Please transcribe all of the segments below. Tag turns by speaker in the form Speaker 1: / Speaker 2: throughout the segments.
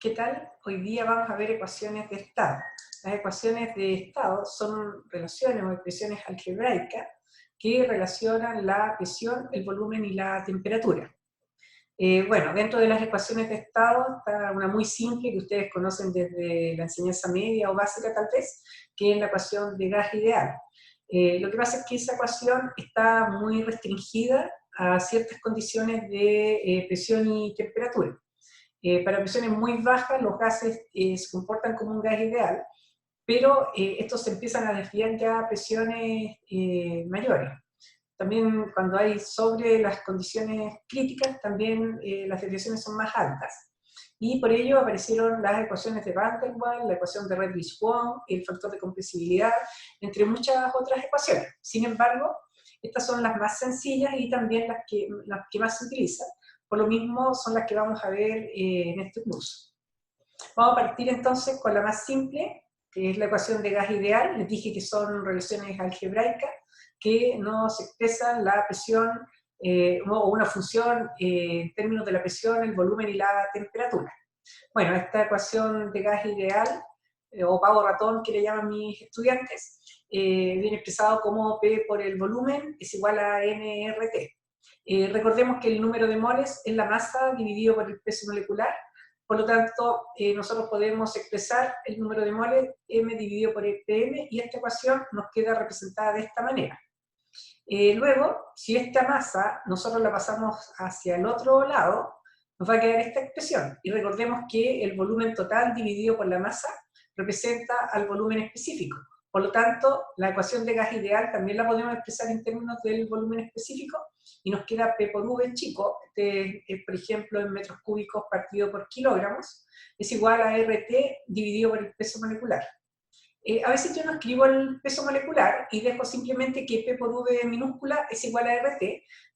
Speaker 1: ¿Qué tal? Hoy día vamos a ver ecuaciones de estado. Las ecuaciones de estado son relaciones o expresiones algebraicas que relacionan la presión, el volumen y la temperatura. Bueno, dentro de las ecuaciones de estado está una muy simple que ustedes conocen desde la enseñanza media o básica tal vez, que es la ecuación de gas ideal. Lo que pasa es que esa ecuación está muy restringida a ciertas condiciones de presión y temperatura. Para presiones muy bajas los gases se comportan como un gas ideal, pero estos se empiezan a desviar ya a presiones mayores. También cuando hay sobre las condiciones críticas, también las desviaciones son más altas. Y por ello aparecieron las ecuaciones de Van der Waals, la ecuación de Redlich-Kwong, el factor de compresibilidad, entre muchas otras ecuaciones. Sin embargo, estas son las más sencillas y también las que más se utilizan. Por lo mismo son las que vamos a ver en este curso. Vamos a partir entonces con la más simple, que es la ecuación de gas ideal. Les dije que son relaciones algebraicas que nos expresan la presión o una función en términos de la presión, el volumen y la temperatura. Bueno, esta ecuación de gas ideal, o pavo ratón que le llaman mis estudiantes, viene expresado como P por el volumen es igual a nRT. Recordemos que el número de moles es la masa dividido por el peso molecular. Por lo tanto, nosotros podemos expresar el número de moles m dividido por pm, y esta ecuación nos queda representada de esta manera. Luego, si esta masa nosotros la pasamos hacia el otro lado, nos va a quedar esta expresión. Y recordemos que el volumen total dividido por la masa representa al volumen específico. Por lo tanto, la ecuación de gas ideal también la podemos expresar en términos del volumen específico, y nos queda P por V chico, por ejemplo, en metros cúbicos partido por kilogramos, es igual a RT dividido por el peso molecular. A veces yo no escribo el peso molecular y dejo simplemente que P por V minúscula es igual a RT,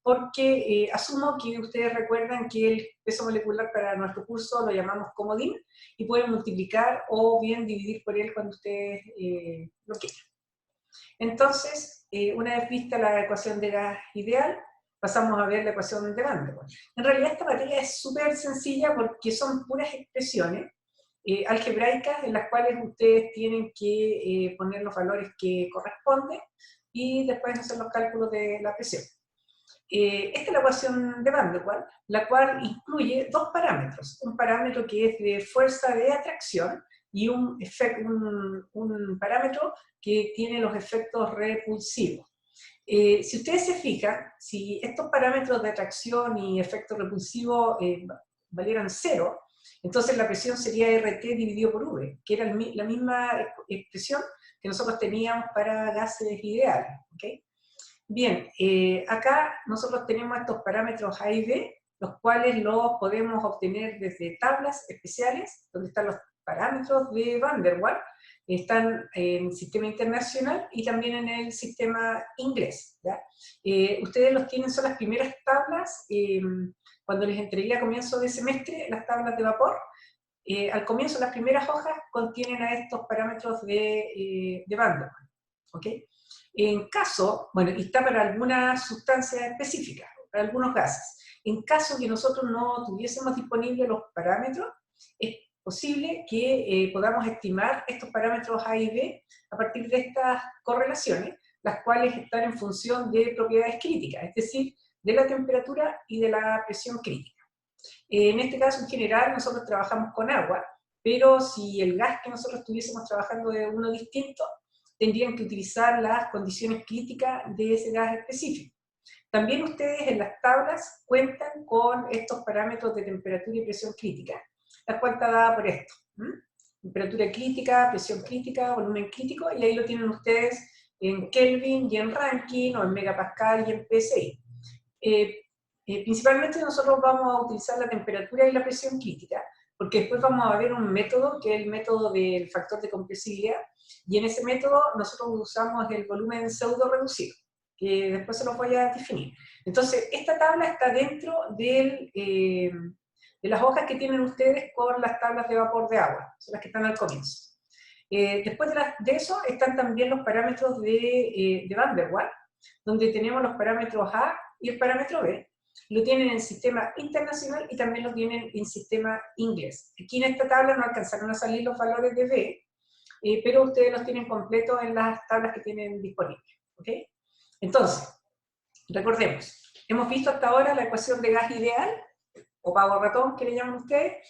Speaker 1: porque asumo que ustedes recuerdan que el peso molecular para nuestro curso lo llamamos comodín, y pueden multiplicar o bien dividir por él cuando ustedes lo quieran. Entonces, una vez vista la ecuación de gas ideal, pasamos a ver la ecuación de Van der Waals. En realidad esta materia es súper sencilla porque son puras expresiones algebraicas en las cuales ustedes tienen que poner los valores que corresponden y después hacer los cálculos de la presión. Esta es la ecuación de Van der Waals, la cual incluye dos parámetros. Un parámetro que es de fuerza de atracción y un parámetro que tiene los efectos repulsivos. Si ustedes se fijan, si estos parámetros de atracción y efecto repulsivo valieran 0, entonces la presión sería RT dividido por V, que era la misma expresión que nosotros teníamos para gases ideales. ¿Okay? Bien, acá nosotros tenemos estos parámetros A y B, los cuales los podemos obtener desde tablas especiales, donde están los parámetros de Van der Waals, están en el sistema internacional y también en el sistema inglés. ¿Ya? Ustedes los tienen, son las primeras tablas, cuando les entregué a comienzo de semestre las tablas de vapor, al comienzo las primeras hojas contienen a estos parámetros de Van der Waals. ¿Okay? En caso, bueno, y está para algunas sustancias específicas, para algunos gases. En caso que nosotros no tuviésemos disponibles los parámetros, es posible que podamos estimar estos parámetros A y B a partir de estas correlaciones, las cuales están en función de propiedades críticas, es decir, de la temperatura y de la presión crítica. En este caso, en general, nosotros trabajamos con agua, pero si el gas que nosotros estuviésemos trabajando es uno distinto, tendrían que utilizar las condiciones críticas de ese gas específico. También ustedes en las tablas cuentan con estos parámetros de temperatura y presión crítica, la cual está dada por esto. Temperatura crítica, presión crítica, volumen crítico, y ahí lo tienen ustedes en Kelvin y en Rankine, o en megapascal y en PSI. Principalmente nosotros vamos a utilizar la temperatura y la presión crítica, porque después vamos a ver un método, que es el método del factor de compresibilidad, y en ese método nosotros usamos el volumen pseudo reducido, que después se los voy a definir. Entonces, esta tabla está dentro de las hojas que tienen ustedes con las tablas de vapor de agua, son las que están al comienzo. Después de eso están también los parámetros de Van der Waals, donde tenemos los parámetros A y el parámetro B, lo tienen en sistema internacional y también lo tienen en sistema inglés. Aquí en esta tabla no alcanzaron a salir los valores de B, pero ustedes los tienen completos en las tablas que tienen disponibles. ¿Ok? Entonces, recordemos, hemos visto hasta ahora la ecuación de gas ideal, o pavo ratón, que le llaman ustedes,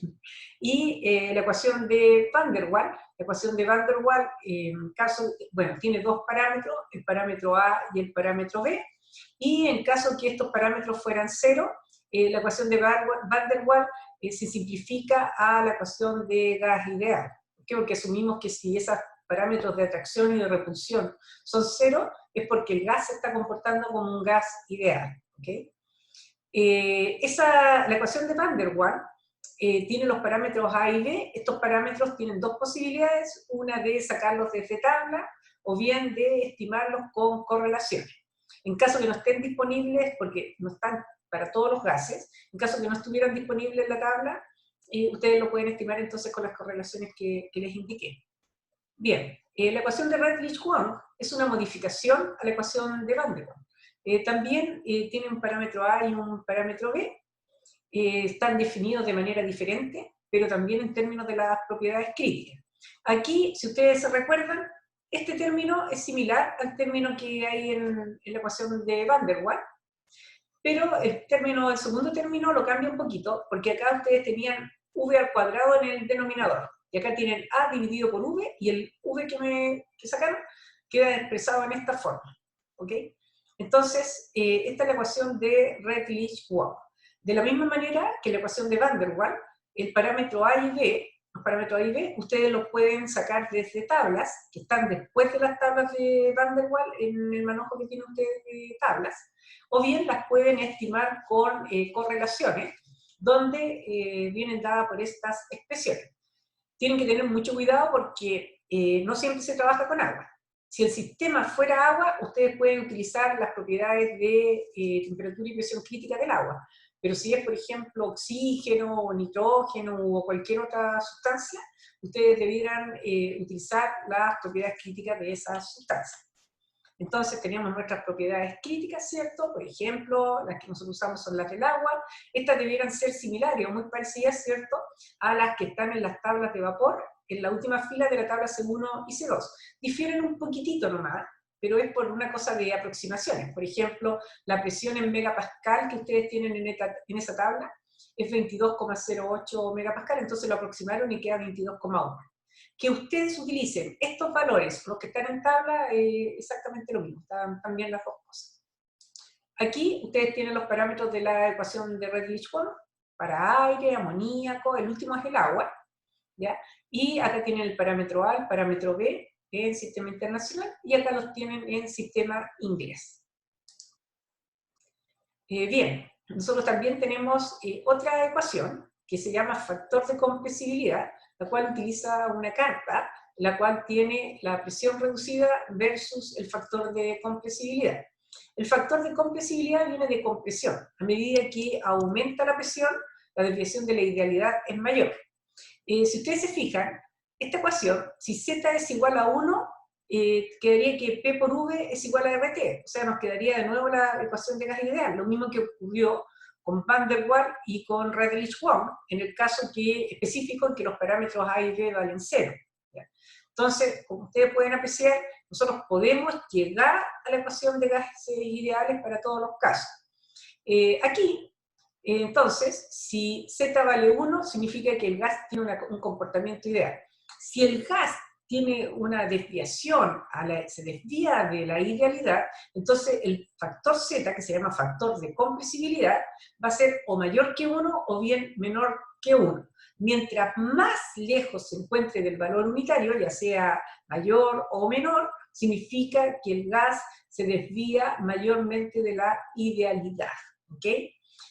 Speaker 1: y la ecuación de Van der Waal. La ecuación de Van der Waal, bueno, tiene dos parámetros, el parámetro A y el parámetro B, y en caso que estos parámetros fueran cero, la ecuación de Van der Waal se simplifica a la ecuación de gas ideal. ¿Por qué? Porque asumimos que si esos parámetros de atracción y de repulsión son cero, es porque el gas se está comportando como un gas ideal. ¿Okay? La ecuación de Van der Waal tiene los parámetros A y B. Estos parámetros tienen dos posibilidades, una de sacarlos desde tabla o bien de estimarlos con correlaciones. En caso que no estén disponibles, porque no están para todos los gases, en caso que no estuvieran disponibles en la tabla, ustedes lo pueden estimar entonces con las correlaciones que les indiqué. Bien, la ecuación de Redlich-Kwong es una modificación a la ecuación de Van der Waal. También tiene un parámetro A y un parámetro B, están definidos de manera diferente, pero también en términos de las propiedades críticas. Aquí, si ustedes se recuerdan, este término es similar al término que hay en la ecuación de Van der Waal, pero el segundo término lo cambia un poquito, porque acá ustedes tenían v al cuadrado en el denominador, y acá tienen a dividido por v, y el v que sacaron queda expresado en esta forma. ¿Ok? Entonces, esta es la ecuación de Redlich-Kwong. De la misma manera que la ecuación de Van der Waal, el parámetro A y B, los parámetros A y B, ustedes los pueden sacar desde tablas, que están después de las tablas de Van der Waal, en el manojo que tienen ustedes de tablas, o bien las pueden estimar con correlaciones, donde vienen dadas por estas expresiones. Tienen que tener mucho cuidado porque no siempre se trabaja con agua. Si el sistema fuera agua, ustedes pueden utilizar las propiedades de temperatura y presión crítica del agua. Pero si es, por ejemplo, oxígeno, o nitrógeno, o cualquier otra sustancia, ustedes debieran utilizar las propiedades críticas de esas sustancias. Entonces tenemos nuestras propiedades críticas, ¿cierto? Por ejemplo, las que nosotros usamos son las del agua. Estas debieran ser similares o muy parecidas, ¿cierto?, a las que están en las tablas de vapor, en la última fila de la tabla C1 y C2. Difieren un poquitito nomás, pero es por una cosa de aproximaciones. Por ejemplo, la presión en megapascal que ustedes tienen en esa tabla es 22,08 megapascal, entonces lo aproximaron y queda 22,1. Que ustedes utilicen estos valores, los que están en tabla, exactamente lo mismo, están también las dos cosas. Aquí ustedes tienen los parámetros de la ecuación de Redlich-Kwong, para aire, amoníaco, el último es el agua, ¿ya? Y acá tienen el parámetro A, el parámetro B en sistema internacional, y acá los tienen en sistema inglés. Bien, nosotros también tenemos otra ecuación que se llama factor de compresibilidad, la cual utiliza una carta, la cual tiene la presión reducida versus el factor de compresibilidad. El factor de compresibilidad viene de compresión. A medida que aumenta la presión, la desviación de la idealidad es mayor. Si ustedes se fijan, esta ecuación, si z es igual a 1, quedaría que P por V es igual a RT, o sea, nos quedaría de nuevo la ecuación de gas ideal, lo mismo que ocurrió con Van der Waal y con Redlich-Kwong, en el caso específico en que los parámetros A y B valen 0. ¿Ya? Entonces, como ustedes pueden apreciar, nosotros podemos llegar a la ecuación de gases ideales para todos los casos. Aquí, entonces, si Z vale 1, significa que el gas tiene un comportamiento ideal. Si el gas tiene una desviación, se desvía de la idealidad, entonces el factor Z, que se llama factor de compresibilidad, va a ser o mayor que 1 o bien menor que 1. Mientras más lejos se encuentre del valor unitario, ya sea mayor o menor, significa que el gas se desvía mayormente de la idealidad. ¿Ok?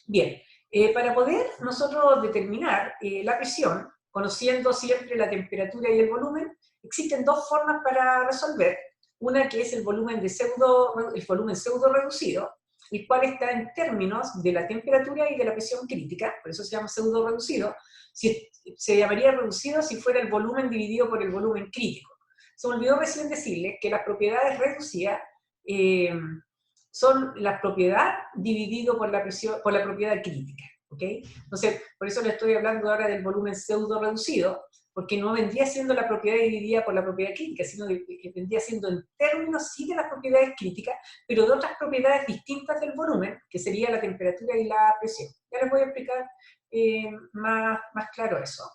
Speaker 1: Bien, para poder nosotros determinar la presión, conociendo siempre la temperatura y el volumen, existen dos formas para resolver. Una que es el volumen pseudo reducido, el cual está en términos de la temperatura y de la presión crítica, por eso se llama pseudo reducido. Se llamaría reducido si fuera el volumen dividido por el volumen crítico. Se me olvidó recién decirles que las propiedades reducidas son la propiedad dividido por la presión, por la propiedad crítica. ¿Okay? Entonces, por eso le estoy hablando ahora del volumen pseudo reducido, porque no vendría siendo la propiedad dividida por la propiedad crítica, sino que vendría siendo en términos sí de las propiedades críticas, pero de otras propiedades distintas del volumen, que sería la temperatura y la presión. Ya les voy a explicar más claro eso,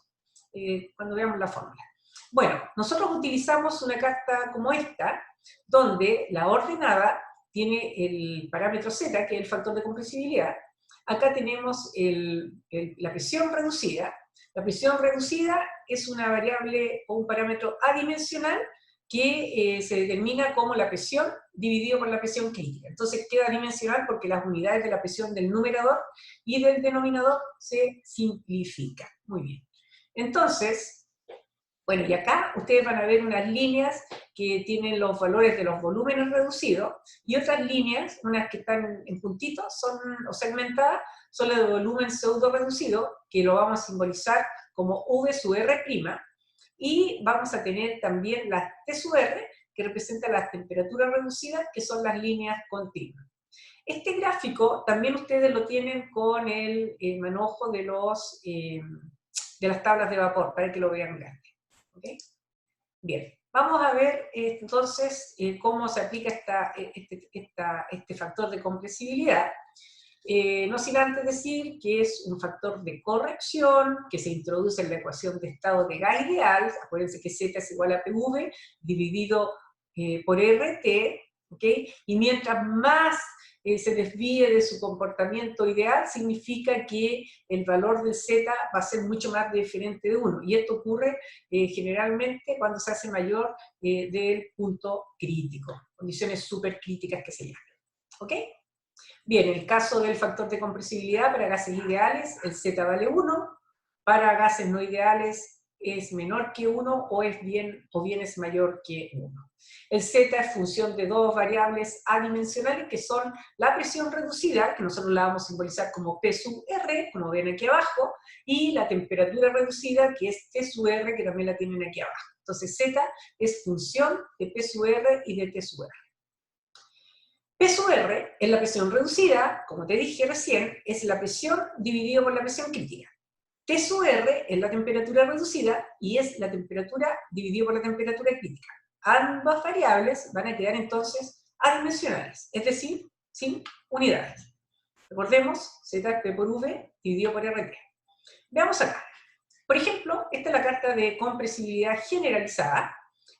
Speaker 1: cuando veamos la fórmula. Bueno, nosotros utilizamos una carta como esta, donde la ordenada tiene el parámetro Z, que es el factor de compresibilidad. Acá tenemos la presión reducida. La presión reducida es una variable o un parámetro adimensional que se determina como la presión dividido por la presión crítica. Entonces queda adimensional porque las unidades de la presión del numerador y del denominador se simplifican. Muy bien. Entonces, bueno, y acá ustedes van a ver unas líneas que tienen los valores de los volúmenes reducidos, y otras líneas, unas que están en puntitos o segmentadas, son las de volumen pseudo reducido, que lo vamos a simbolizar como V sub R', y vamos a tener también las T sub R, que representan las temperaturas reducidas, que son las líneas continuas. Este gráfico también ustedes lo tienen con el manojo de las tablas de vapor, para que lo vean grande. ¿Okay? Bien, vamos a ver entonces cómo se aplica este factor de compresibilidad. No sin antes decir que es un factor de corrección que se introduce en la ecuación de estado de gas ideal. Acuérdense que Z es igual a PV dividido por RT, ¿okay? Y mientras más se desvíe de su comportamiento ideal, significa que el valor del Z va a ser mucho más diferente de 1. Y esto ocurre generalmente cuando se hace mayor del punto crítico, condiciones supercríticas que se llaman. ¿Ok? Bien, en el caso del factor de compresibilidad para gases ideales, el Z vale 1, para gases no ideales es menor que 1 o bien es mayor que 1. El Z es función de dos variables adimensionales que son la presión reducida, que nosotros la vamos a simbolizar como P sub R, como ven aquí abajo, y la temperatura reducida, que es T sub R, que también la tienen aquí abajo. Entonces Z es función de P sub R y de T sub R. P sub R es la presión reducida, como te dije recién, es la presión dividido por la presión crítica. T sub R es la temperatura reducida y es la temperatura dividido por la temperatura crítica. Ambas variables van a quedar entonces adimensionales, es decir, sin unidades. Recordemos, Z es P por V dividido por RT. Veamos acá. Por ejemplo, esta es la carta de compresibilidad generalizada.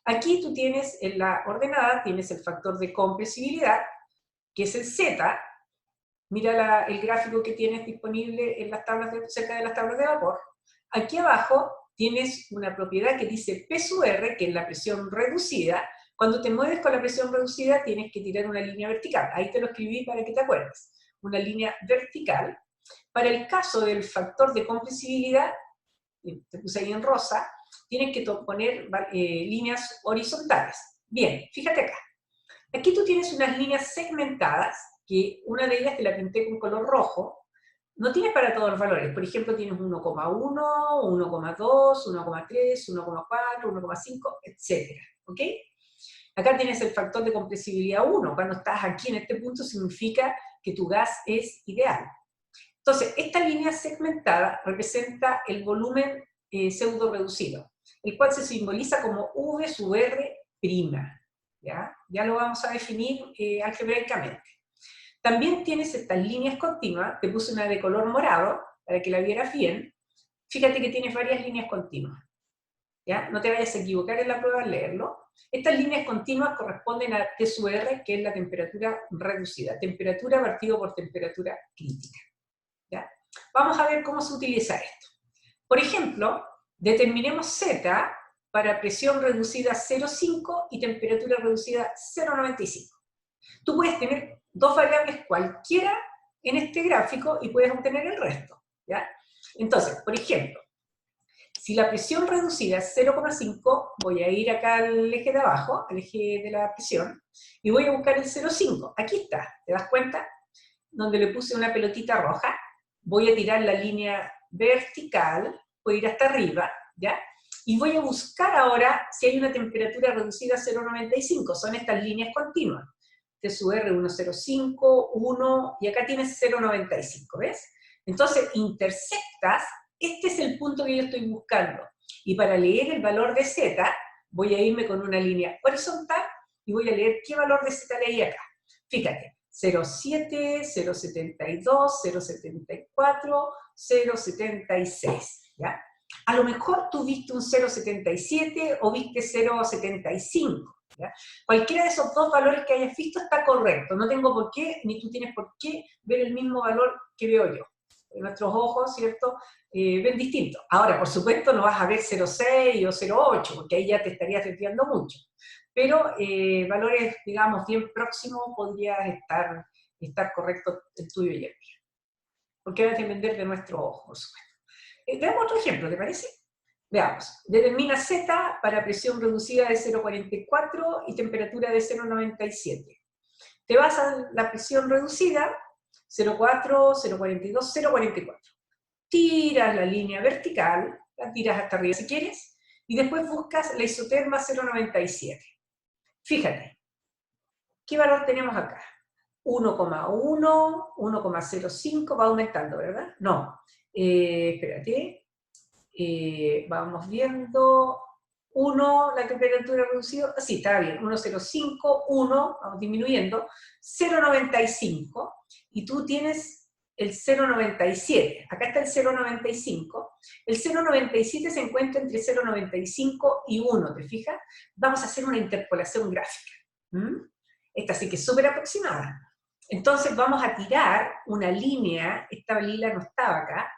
Speaker 1: Aquí tú tienes en la ordenada, tienes el factor de compresibilidad, que es el Z. Mira el gráfico que tienes disponible en las tablas cerca de las tablas de vapor. Aquí abajo tienes una propiedad que dice P sub R, que es la presión reducida. Cuando te mueves con la presión reducida tienes que tirar una línea vertical. Ahí te lo escribí para que te acuerdes. Una línea vertical. Para el caso del factor de compresibilidad, te puse ahí en rosa, tienes que poner líneas horizontales. Bien, fíjate acá. Aquí tú tienes unas líneas segmentadas, que una de ellas te la pinté con color rojo. No tienes para todos los valores. Por ejemplo, tienes 1,1, 1,2, 1,3, 1,4, 1,5, etc. ¿Ok? Acá tienes el factor de compresibilidad 1. Cuando estás aquí en este punto significa que tu gas es ideal. Entonces, esta línea segmentada representa el volumen pseudo reducido, el cual se simboliza como V sub R'. ¿Ya lo vamos a definir algebraicamente. También tienes estas líneas continuas, te puse una de color morado para que la vieras bien. Fíjate que tienes varias líneas continuas. ¿Ya? No te vayas a equivocar en la prueba al leerlo. Estas líneas continuas corresponden a T sub R, que es la temperatura reducida, temperatura partido por temperatura crítica. ¿Ya? Vamos a ver cómo se utiliza esto. Por ejemplo, determinemos Z para presión reducida 0,5 y temperatura reducida 0,95. Tú puedes tener dos variables cualquiera en este gráfico y puedes obtener el resto. ¿Ya? Entonces, por ejemplo, si la presión reducida es 0,5, voy a ir acá al eje de abajo, al eje de la presión, y voy a buscar el 0,5. Aquí está, ¿te das cuenta? Donde le puse una pelotita roja, voy a tirar la línea vertical, voy a ir hasta arriba, ¿ya? Y voy a buscar ahora si hay una temperatura reducida a 0,95, son estas líneas continuas. T/R 1,05, 1, y acá tienes 0,95, ¿ves? Entonces, intersectas, este es el punto que yo estoy buscando. Y para leer el valor de Z, voy a irme con una línea horizontal y voy a leer qué valor de Z leí acá. Fíjate, 0,7, 0,72, 0,74, 0,76, ¿ya? A lo mejor tú viste un 0,77 o viste 0,75, ¿ya? Cualquiera de esos dos valores que hayas visto está correcto, no tengo por qué, ni tú tienes por qué ver el mismo valor que veo yo. Nuestros ojos, ¿cierto?, ven distinto. Ahora, por supuesto, no vas a ver 0,6 o 0,8, porque ahí ya te estarías desviando mucho. Pero valores, digamos, bien próximos podrías estar correcto el tuyo y el mío. Porque va a depender de nuestro ojo, por supuesto. Veamos otro ejemplo, ¿te parece? Veamos. Determina Z para presión reducida de 0,44 y temperatura de 0,97. Te vas a la presión reducida, 0,4, 0,42, 0,44. Tiras la línea vertical, la tiras hasta arriba si quieres, y después buscas la isoterma 0,97. Fíjate, ¿qué valor tenemos acá? 1,1, 1,05, va aumentando, ¿verdad? No, espérate, vamos viendo, 1, la temperatura reducida, sí, está bien, 1,05, 1, vamos disminuyendo, 0,95, y tú tienes el 0,97, acá está el 0,95, el 0,97 se encuentra entre 0,95 y 1, ¿te fijas? Vamos a hacer una interpolación gráfica. Esta sí que es súper aproximada. Entonces vamos a tirar una línea, esta lila no estaba acá,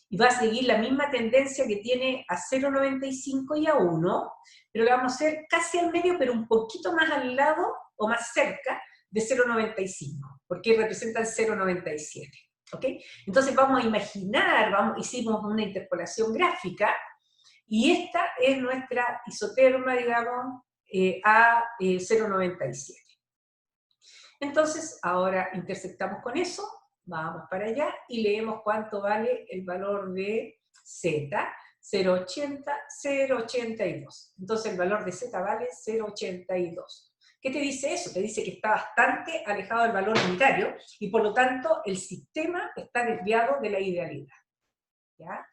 Speaker 1: y va a seguir la misma tendencia que tiene a 0,95 y a 1, pero la vamos a hacer casi al medio, pero un poquito más al lado o más cerca de 0,95, porque representa el 0,97. ¿Ok? Entonces vamos a imaginar, hicimos una interpolación gráfica, y esta es nuestra isoterma, digamos, a 0,97. Entonces, ahora intersectamos con eso, vamos para allá y leemos cuánto vale el valor de Z, 0,80, 0,82. Entonces el valor de Z vale 0,82. ¿Qué te dice eso? Te dice que está bastante alejado del valor unitario y por lo tanto el sistema está desviado de la idealidad. ¿Ya?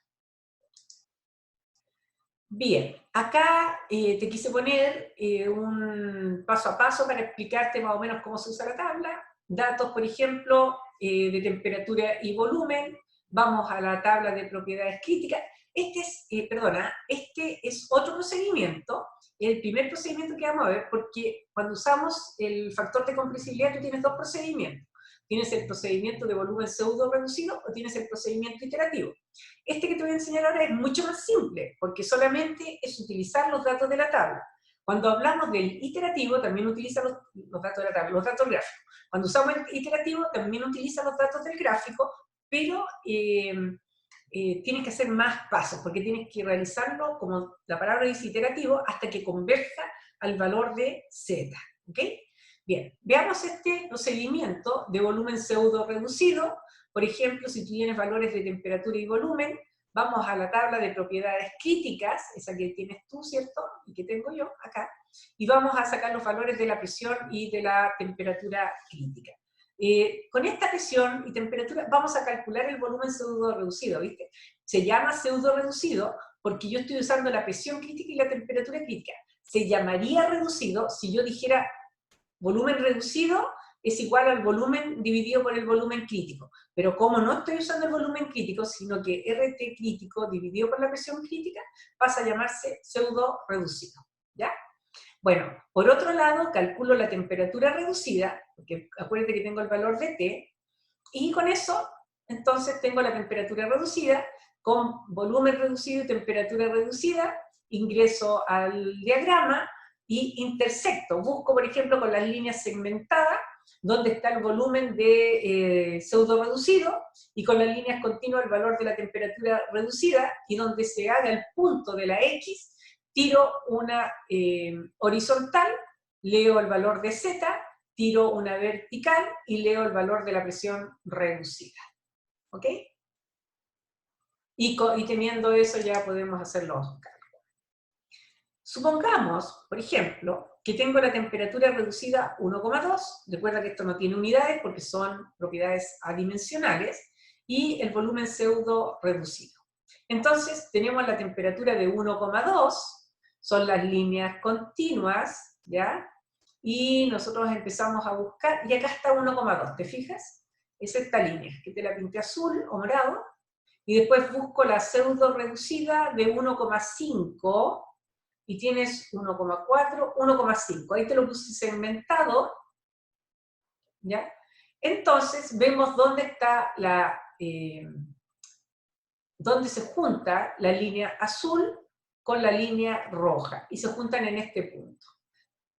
Speaker 1: Bien, acá te quise poner un paso a paso para explicarte más o menos cómo se usa la tabla. Datos, por ejemplo, de temperatura y volumen. Vamos a la tabla de propiedades críticas. Este es otro procedimiento, el primer procedimiento que vamos a ver, porque cuando usamos el factor de compresibilidad tú tienes dos procedimientos. Tienes el procedimiento de volumen pseudo reducido o tienes el procedimiento iterativo. Este que te voy a enseñar ahora es mucho más simple, porque solamente es utilizar los datos de la tabla. Cuando hablamos del iterativo, también utiliza los datos de la tabla, los datos gráficos. Cuando usamos el iterativo, también utiliza los datos del gráfico, pero tienes que hacer más pasos, porque tienes que realizarlo, como la palabra dice iterativo, hasta que converja al valor de Z. ¿Ok? Bien, veamos este procedimiento de volumen pseudo reducido. Por ejemplo, si tú tienes valores de temperatura y volumen, vamos a la tabla de propiedades críticas, esa que tienes tú, ¿cierto? Y que tengo yo acá, y vamos a sacar los valores de la presión y de la temperatura crítica. Con esta presión y temperatura vamos a calcular el volumen pseudo reducido, ¿viste? Se llama pseudo reducido porque yo estoy usando la presión crítica y la temperatura crítica. Se llamaría reducido si yo dijera volumen reducido es igual al volumen dividido por el volumen crítico. Pero como no estoy usando el volumen crítico, sino que RT crítico dividido por la presión crítica, pasa a llamarse pseudo reducido. ¿Ya? Bueno, por otro lado, calculo la temperatura reducida, porque acuérdate que tengo el valor de T, y con eso, entonces tengo la temperatura reducida, con volumen reducido y temperatura reducida, ingreso al diagrama, y intersecto, busco por ejemplo con las líneas segmentadas, donde está el volumen de pseudo reducido, y con las líneas continuas el valor de la temperatura reducida, y donde se haga el punto de la X, tiro una horizontal, leo el valor de Z, tiro una vertical y leo el valor de la presión reducida. ¿Ok? Y teniendo eso ya podemos hacer los cálculos. Supongamos, por ejemplo, que tengo la temperatura reducida 1,2, recuerda que esto no tiene unidades porque son propiedades adimensionales, y el volumen pseudo reducido. Entonces, tenemos la temperatura de 1,2, son las líneas continuas, ¿ya? Y nosotros empezamos a buscar, y acá está 1,2, ¿te fijas? Es esta línea, que te la pinté azul o morado, y después busco la pseudo reducida de 1,5, y tienes 1,4, 1,5. Ahí te lo puse segmentado, ¿ya? Entonces vemos dónde está dónde se junta la línea azul con la línea roja, y se juntan en este punto.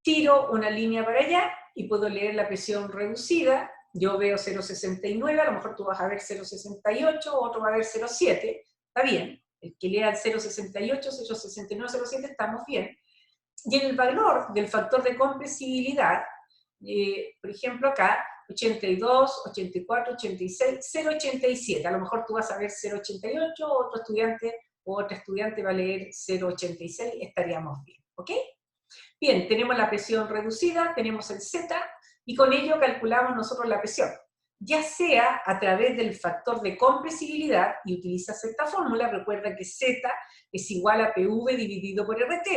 Speaker 1: Tiro una línea para allá, y puedo leer la presión reducida. Yo veo 0,69, a lo mejor tú vas a ver 0,68, otro va a ver 0,7, está bien. El que lea el 0,68, 0,69, 0,7, estamos bien. Y en el valor del factor de compresibilidad, por ejemplo acá, 82, 84, 86, 0,87. A lo mejor tú vas a ver 0,88, otro estudiante o otra estudiante va a leer 0,86, estaríamos bien, ¿ok? Bien, tenemos la presión reducida, tenemos el Z, y con ello calculamos nosotros la presión, ya sea a través del factor de compresibilidad, y utilizas esta fórmula. Recuerda que Z es igual a PV dividido por RT,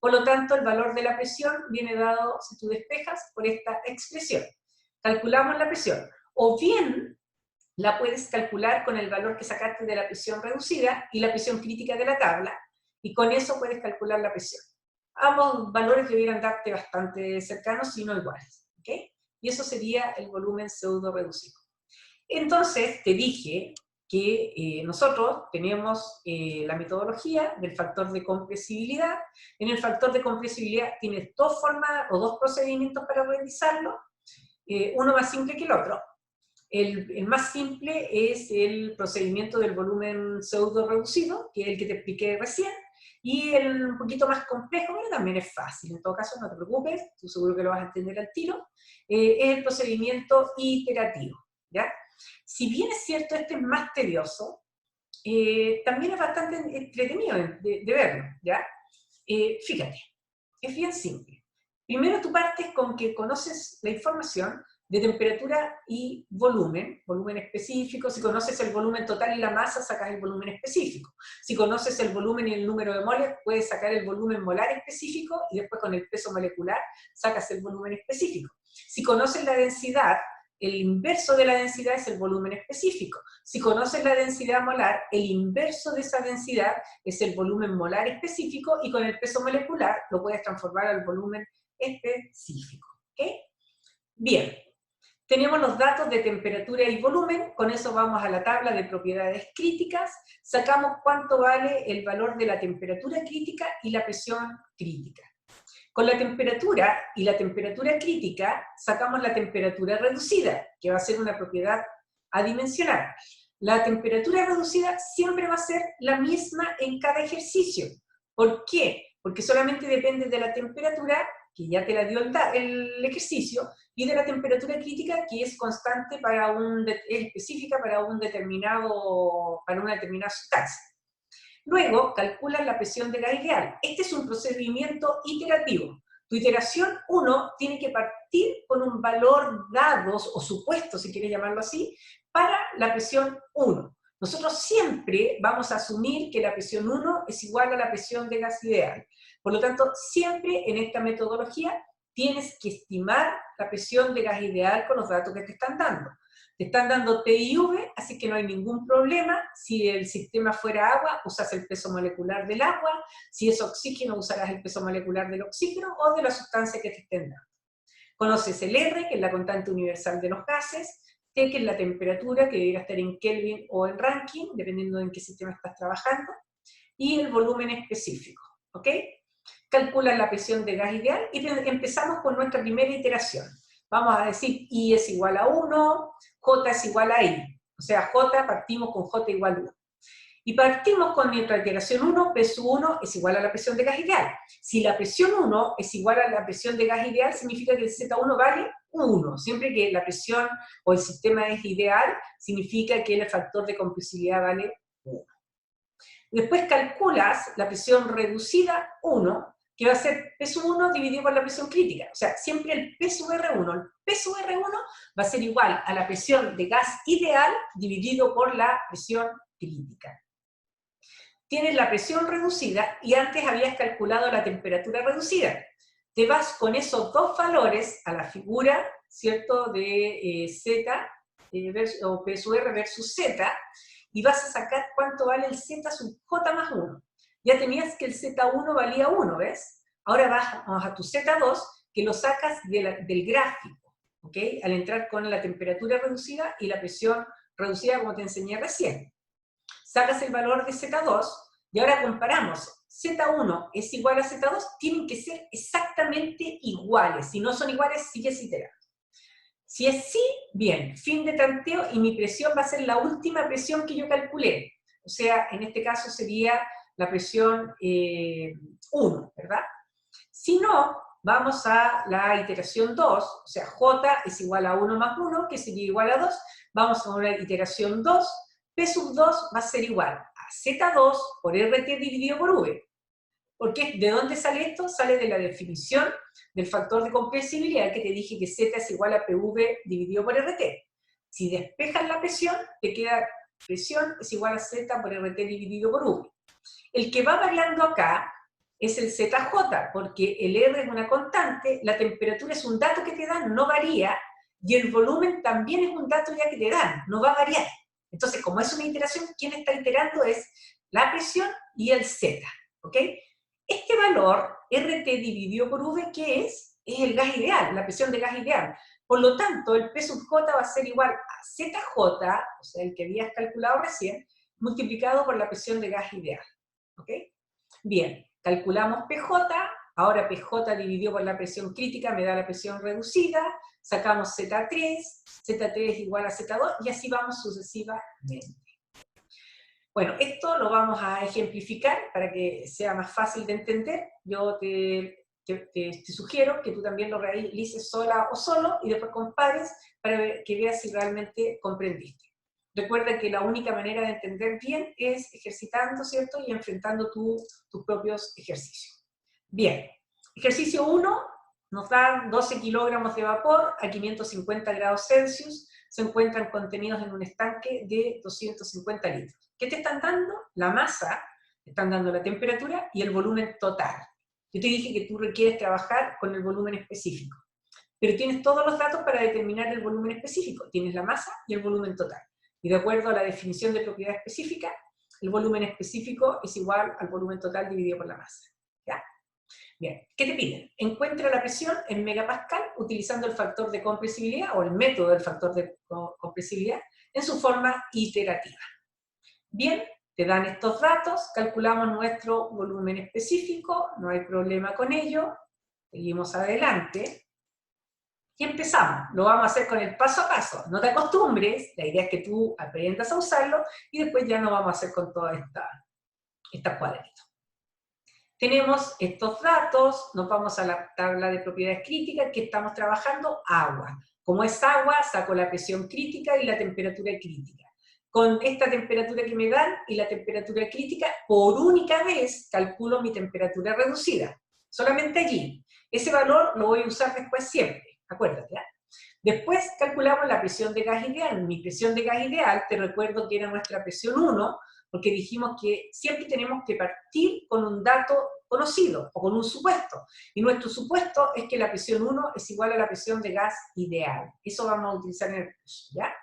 Speaker 1: por lo tanto el valor de la presión viene dado, si tú despejas, por esta expresión. Calculamos la presión, o bien la puedes calcular con el valor que sacaste de la presión reducida y la presión crítica de la tabla, y con eso puedes calcular la presión. Ambos valores debieran darte bastante cercanos, si no iguales, ¿ok? Y eso sería el volumen pseudo reducido. Entonces, te dije que nosotros tenemos la metodología del factor de compresibilidad. En el factor de compresibilidad tienes dos formas o dos procedimientos para realizarlo, uno más simple que el otro. El más simple es el procedimiento del volumen pseudo reducido, que es el que te expliqué recién, y el un poquito más complejo, pero también es fácil. En todo caso, no te preocupes, tú seguro que lo vas a entender al tiro, es el procedimiento iterativo, ¿ya? Si bien es cierto, este es más tedioso, también es bastante entretenido de verlo, ¿ya? Fíjate, es bien simple. Primero tú partes con que conoces la información de temperatura y volumen específico. Si conoces el volumen total y la masa, sacas el volumen específico. Si conoces el volumen y el número de moles, puedes sacar el volumen molar específico, y después con el peso molecular sacas el volumen específico. Si conoces la densidad, el inverso de la densidad es el volumen específico. Si conoces la densidad molar, el inverso de esa densidad es el volumen molar específico, y con el peso molecular lo puedes transformar al volumen específico, ¿ok? Bien, tenemos los datos de temperatura y volumen, con eso vamos a la tabla de propiedades críticas, sacamos cuánto vale el valor de la temperatura crítica y la presión crítica. Con la temperatura y la temperatura crítica sacamos la temperatura reducida, que va a ser una propiedad adimensional. La temperatura reducida siempre va a ser la misma en cada ejercicio. ¿Por qué? Porque solamente depende de la temperatura, que ya te la dio el ejercicio, y de la temperatura crítica, que es constante es específica para una determinada sustancia. Luego, calculas la presión de gas ideal. Este es un procedimiento iterativo. Tu iteración 1 tiene que partir con un valor dado, o supuesto, si quieres llamarlo así, para la presión 1. Nosotros siempre vamos a asumir que la presión 1 es igual a la presión de gas ideal. Por lo tanto, siempre en esta metodología tienes que estimar la presión de gas ideal con los datos que te están dando. Te están dando T y V, así que no hay ningún problema. Si el sistema fuera agua, usas el peso molecular del agua. Si es oxígeno, usarás el peso molecular del oxígeno o de la sustancia que te estén dando. Conoces el R, que es la constante universal de los gases, T, que es la temperatura, que debería estar en Kelvin o en Rankine, dependiendo de en qué sistema estás trabajando, y el volumen específico, ¿ok? Calculas la presión de gas ideal y empezamos con nuestra primera iteración. Vamos a decir I es igual a 1, J es igual a I. O sea, J, partimos con J igual a 1. Y partimos con nuestra iteración 1, P1 es igual a la presión de gas ideal. Si la presión 1 es igual a la presión de gas ideal, significa que el Z1 vale 1. Siempre que la presión o el sistema es ideal, significa que el factor de compresibilidad vale 1. Después calculas la presión reducida 1, que va a ser P sub 1 dividido por la presión crítica. O sea, siempre el P sub R1. El P sub R1 va a ser igual a la presión de gas ideal dividido por la presión crítica. Tienes la presión reducida y antes habías calculado la temperatura reducida. Te vas con esos dos valores a la figura, ¿cierto?, de Z, o P sub R versus Z, y vas a sacar cuánto vale el Z sub J más 1. Ya tenías que el Z1 valía 1, ¿ves? Ahora vamos a tu Z2, que lo sacas del gráfico, ¿ok? Al entrar con la temperatura reducida y la presión reducida, como te enseñé recién. Sacas el valor de Z2, y ahora comparamos. Z1 es igual a Z2, tienen que ser exactamente iguales. Si no son iguales, sigues iterando. Si es sí, bien, fin de tanteo, y mi presión va a ser la última presión que yo calculé. O sea, en este caso sería la presión 1, ¿verdad? Si no, vamos a la iteración 2, o sea, J es igual a 1 más 1, que sería igual a 2. Vamos a una iteración 2, P sub 2 va a ser igual a Z2 por RT dividido por V. ¿Por qué? ¿De dónde sale esto? Sale de la definición del factor de compresibilidad, que te dije que Z es igual a PV dividido por RT. Si despejas la presión, te queda presión es igual a Z por RT dividido por V. El que va variando acá es el ZJ, porque el R es una constante, la temperatura es un dato que te dan, no varía, y el volumen también es un dato ya que te dan, no va a variar. Entonces, como es una iteración, quien está iterando es la presión y el Z, ¿ok? Este valor, RT dividido por V, ¿qué es? Es el gas ideal, la presión de gas ideal. Por lo tanto, el P sub J va a ser igual a ZJ, o sea, el que habías calculado recién, multiplicado por la presión de gas ideal, ¿ok? Bien, calculamos PJ, ahora PJ dividido por la presión crítica me da la presión reducida, sacamos Z3, Z3 es igual a Z2, y así vamos sucesivamente. Bueno, esto lo vamos a ejemplificar para que sea más fácil de entender. Yo te sugiero que tú también lo realices sola o solo, y después compares para que veas si realmente comprendiste. Recuerda que la única manera de entender bien es ejercitando, ¿cierto? Y enfrentando tus propios ejercicios. Bien, ejercicio 1 nos da 12 kilogramos de vapor a 550 grados Celsius, se encuentran contenidos en un estanque de 250 litros. ¿Qué te están dando? La masa, te están dando la temperatura y el volumen total. Yo te dije que tú requieres trabajar con el volumen específico, pero tienes todos los datos para determinar el volumen específico. Tienes la masa y el volumen total. Y de acuerdo a la definición de propiedad específica, el volumen específico es igual al volumen total dividido por la masa. ¿Ya? Bien, ¿qué te piden? Encuentra la presión en megapascal utilizando el factor de compresibilidad o el método del factor de compresibilidad en su forma iterativa. Bien, te dan estos datos, calculamos nuestro volumen específico, no hay problema con ello, seguimos adelante. Y empezamos, lo vamos a hacer con el paso a paso, no te acostumbres, la idea es que tú aprendas a usarlo y después ya lo vamos a hacer con todas estas cuadritos. Tenemos estos datos, nos vamos a la tabla de propiedades críticas que estamos trabajando, agua. Como es agua, saco la presión crítica y la temperatura crítica. Con esta temperatura que me dan y la temperatura crítica, por única vez calculo mi temperatura reducida. Solamente allí. Ese valor lo voy a usar después siempre. Acuérdate, ¿eh? Después calculamos la presión de gas ideal. Mi presión de gas ideal, te recuerdo que era nuestra presión 1, porque dijimos que siempre tenemos que partir con un dato conocido, o con un supuesto. Y nuestro supuesto es que la presión 1 es igual a la presión de gas ideal. Eso vamos a utilizar en el curso, ¿ya?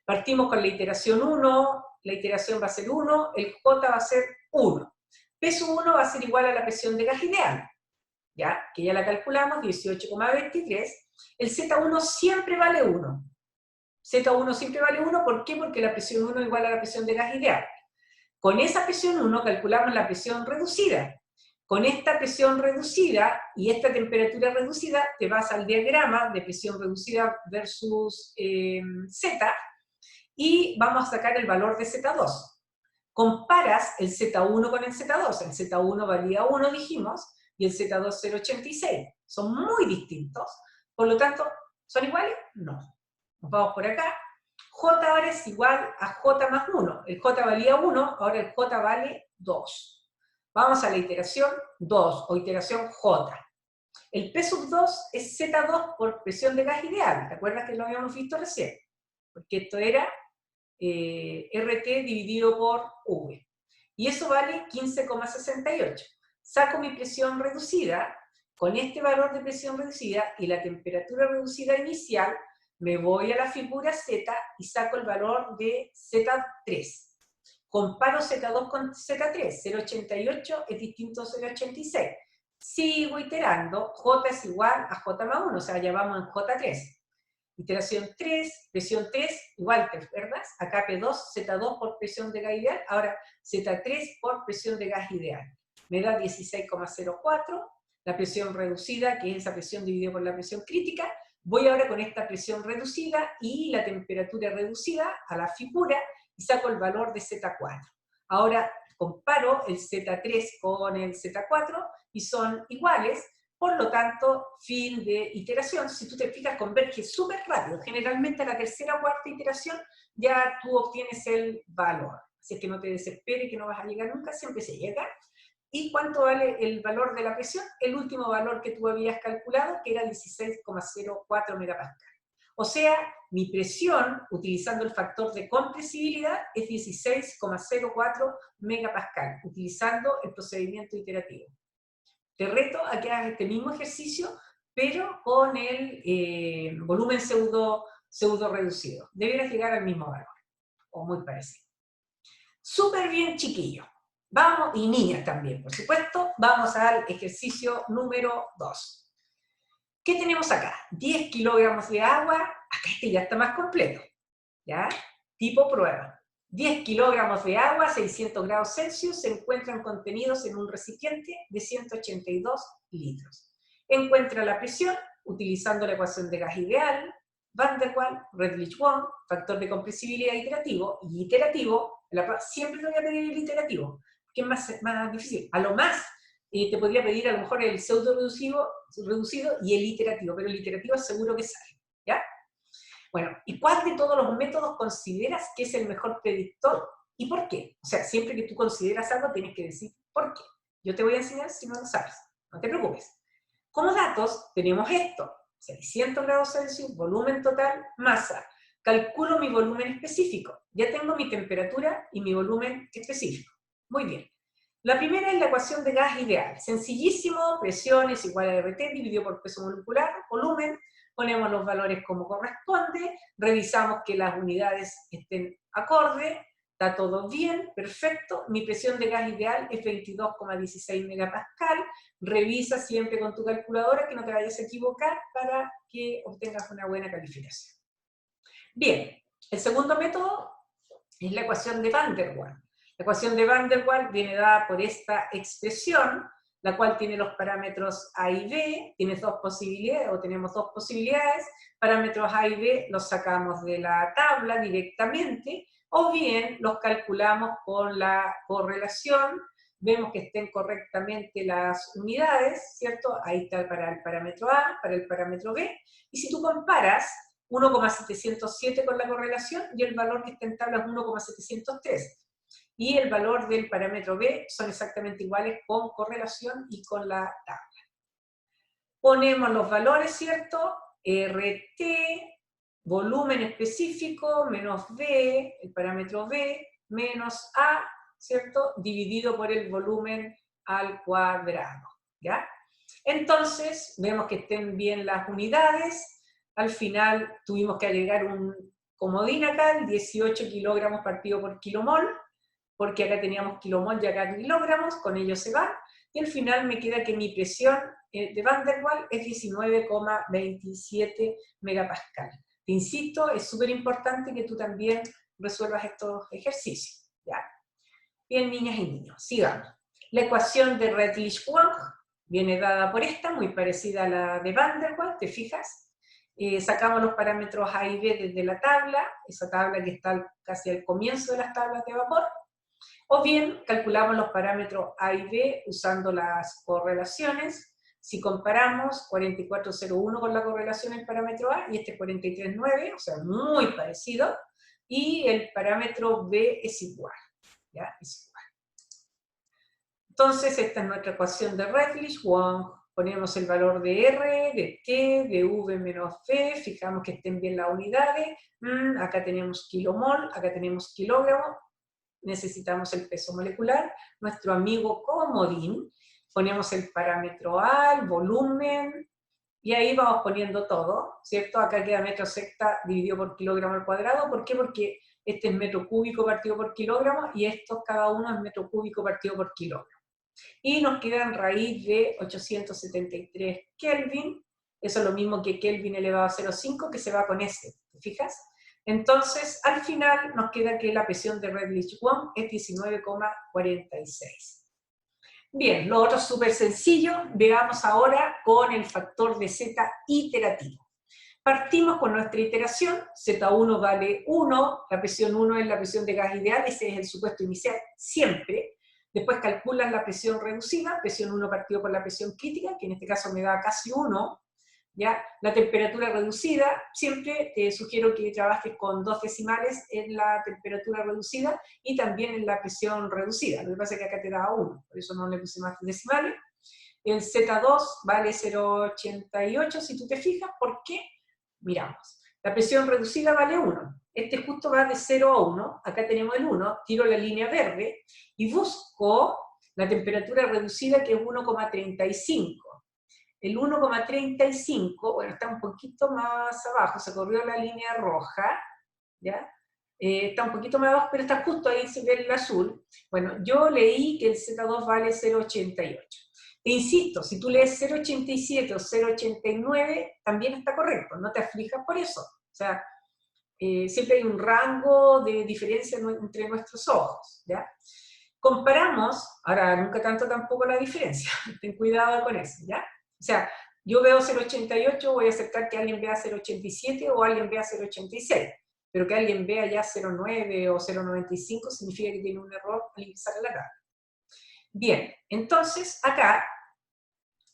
Speaker 1: Partimos con la iteración 1, la iteración va a ser 1, el J va a ser 1. P sub 1 va a ser igual a la presión de gas ideal, ¿ya? Que ya la calculamos, 18,23. El Z1 siempre vale 1. Z1 siempre vale 1, ¿por qué? Porque la presión 1 es igual a la presión de gas ideal. Con esa presión 1 calculamos la presión reducida. Con esta presión reducida y esta temperatura reducida, te vas al diagrama de presión reducida versus Z, y vamos a sacar el valor de Z2. Comparas el Z1 con el Z2. El Z1 valía 1, dijimos, y el Z2 0,86. Son muy distintos. Por lo tanto, ¿son iguales? No. Nos vamos por acá. J ahora es igual a J más 1. El J valía 1, ahora el J vale 2. Vamos a la iteración 2, o iteración J. El P sub 2 es Z2 por presión de gas ideal. ¿Te acuerdas que lo habíamos visto recién? Porque esto era RT dividido por V. Y eso vale 15,68. Saco mi presión reducida, con este valor de presión reducida y la temperatura reducida inicial, me voy a la figura Z y saco el valor de Z3. Comparo Z2 con Z3, 0,88 es distinto a 0,86. Sigo iterando, J es igual a J más 1, o sea, ya vamos en J3. Iteración 3, presión 3, igual, ¿te acuerdas? Acá P2, Z2 por presión de gas ideal, ahora Z3 por presión de gas ideal. Me da 16,04, la presión reducida, que es esa presión dividida por la presión crítica. Voy ahora con esta presión reducida y la temperatura reducida a la figura y saco el valor de Z4. Ahora comparo el Z3 con el Z4 y son iguales. Por lo tanto, fin de iteración. Si tú te fijas, converge súper rápido. Generalmente a la tercera o cuarta iteración ya tú obtienes el valor. Así es que no te desesperes que no vas a llegar nunca, siempre se llega. ¿Y cuánto vale el valor de la presión? El último valor que tú habías calculado, que era 16,04 megapascal. O sea, mi presión, utilizando el factor de compresibilidad, es 16,04 megapascal, utilizando el procedimiento iterativo. Te reto a que hagas este mismo ejercicio, pero con el volumen pseudo reducido. Deberías llegar al mismo valor, o muy parecido. Súper bien, chiquillos. Vamos, y niñas también, por supuesto. Vamos al ejercicio número 2. ¿Qué tenemos acá? 10 kilogramos de agua. Acá este ya está más completo. ¿Ya? Tipo prueba. 10 kilogramos de agua, 600 grados Celsius, se encuentran contenidos en un recipiente de 182 litros. Encuentra la presión utilizando la ecuación de gas ideal, Van der Waals, Redlich-Kwong, factor de compresibilidad iterativo, y iterativo, siempre te voy a pedir el iterativo, que es más difícil. A lo más te podría pedir a lo mejor el pseudo reducido y el iterativo, pero el iterativo seguro que sale, ¿ya? Bueno, ¿y cuál de todos los métodos consideras que es el mejor predictor y por qué? O sea, siempre que tú consideras algo tienes que decir por qué. Yo te voy a enseñar si no lo sabes, no te preocupes. Como datos tenemos esto, 600 grados Celsius, volumen total, masa. Calculo mi volumen específico. Ya tengo mi temperatura y mi volumen específico. Muy bien. La primera es la ecuación de gas ideal. Sencillísimo, presión es igual a RT dividido por peso molecular, volumen. Ponemos los valores como corresponde, revisamos que las unidades estén acorde, está todo bien, perfecto. Mi presión de gas ideal es 22,16 megapascal. Revisa siempre con tu calculadora que no te vayas a equivocar para que obtengas una buena calificación. Bien, el segundo método es la ecuación de Van der Waals. La ecuación de Van der Waals viene dada por esta expresión, la cual tiene los parámetros A y B, tienes dos posibilidades, o tenemos dos posibilidades, parámetros A y B los sacamos de la tabla directamente, o bien los calculamos con la correlación, vemos que estén correctamente las unidades, ¿cierto? Ahí está para el parámetro A, para el parámetro B, y si tú comparas 1,707 con la correlación, y el valor que está en tabla es 1,703. Y el valor del parámetro B son exactamente iguales con correlación y con la tabla. Ponemos los valores, ¿cierto? RT, volumen específico, menos B, el parámetro B, menos A, ¿cierto? Dividido por el volumen al cuadrado, ¿ya? Entonces, vemos que estén bien las unidades. Al final tuvimos que agregar un comodín acá, el 18 kilogramos partido por kilomol, porque acá teníamos kilomol y acá kilogramos, con ello se va, y al final me queda que mi presión de Van der Waals es 19,27 megapascal. Te insisto, es súper importante que tú también resuelvas estos ejercicios, ¿ya? Bien, niñas y niños, sigamos. La ecuación de Redlich-Kwong viene dada por esta, muy parecida a la de Van der Waals, ¿te fijas? Sacamos los parámetros A y B desde la tabla, esa tabla que está casi al comienzo de las tablas de vapor, o bien calculamos los parámetros A y B usando las correlaciones. Si comparamos 44,01 con la correlación del parámetro A y este 43,9, o sea, muy parecido, y el parámetro B es igual, ¿ya? Es igual. Entonces, esta es nuestra ecuación de Redlich-Wong. Ponemos el valor de R, de T, de V menos V, fijamos que estén bien las unidades. Acá tenemos kilomol, acá tenemos kilogramo, necesitamos el peso molecular. Nuestro amigo comodín, ponemos el parámetro A, el volumen, y ahí vamos poniendo todo, ¿cierto? Acá queda metro secta dividido por kilogramo al cuadrado. ¿Por qué? Porque este es metro cúbico partido por kilogramo, y estos cada uno es metro cúbico partido por kilogramo. Y nos queda en raíz de 873 Kelvin, eso es lo mismo que Kelvin elevado a 0,5, que se va con S, ¿te fijas? Entonces, al final nos queda que la presión de Redlich-Wong es 19,46. Bien, lo otro es súper sencillo, veamos ahora con el factor de Z iterativo. Partimos con nuestra iteración, Z1 vale 1, la presión 1 es la presión de gas ideal, ese es el supuesto inicial siempre. Después calculas la presión reducida, presión 1 partido por la presión crítica, que en este caso me da casi 1, ¿ya? La temperatura reducida, siempre te sugiero que trabajes con 2 decimales en la temperatura reducida y también en la presión reducida. Lo que pasa es que acá te da 1, por eso no le puse más decimales. El Z2 vale 0,88, si tú te fijas. ¿Por qué? Miramos. La presión reducida vale 1. Este justo va de 0 a 1. Acá tenemos el 1. Tiro la línea verde y busco la temperatura reducida, que es 1,35. El 1,35, bueno, está un poquito más abajo, se corrió la línea roja, ¿ya? Está un poquito más abajo, pero está justo ahí, se ve el azul. Bueno, yo leí que el Z2 vale 0,88. Te insisto, si tú lees 0,87 o 0,89, también está correcto, no te aflijas por eso. O sea, siempre hay un rango de diferencia entre nuestros ojos, ¿ya? Comparamos, ahora nunca tanto tampoco la diferencia, ten cuidado con eso, ¿ya? O sea, yo veo 0,88, voy a aceptar que alguien vea 0,87 o alguien vea 0,86, pero que alguien vea ya 0,9 o 0,95 significa que tiene un error al ingresar a la tabla. Bien, entonces acá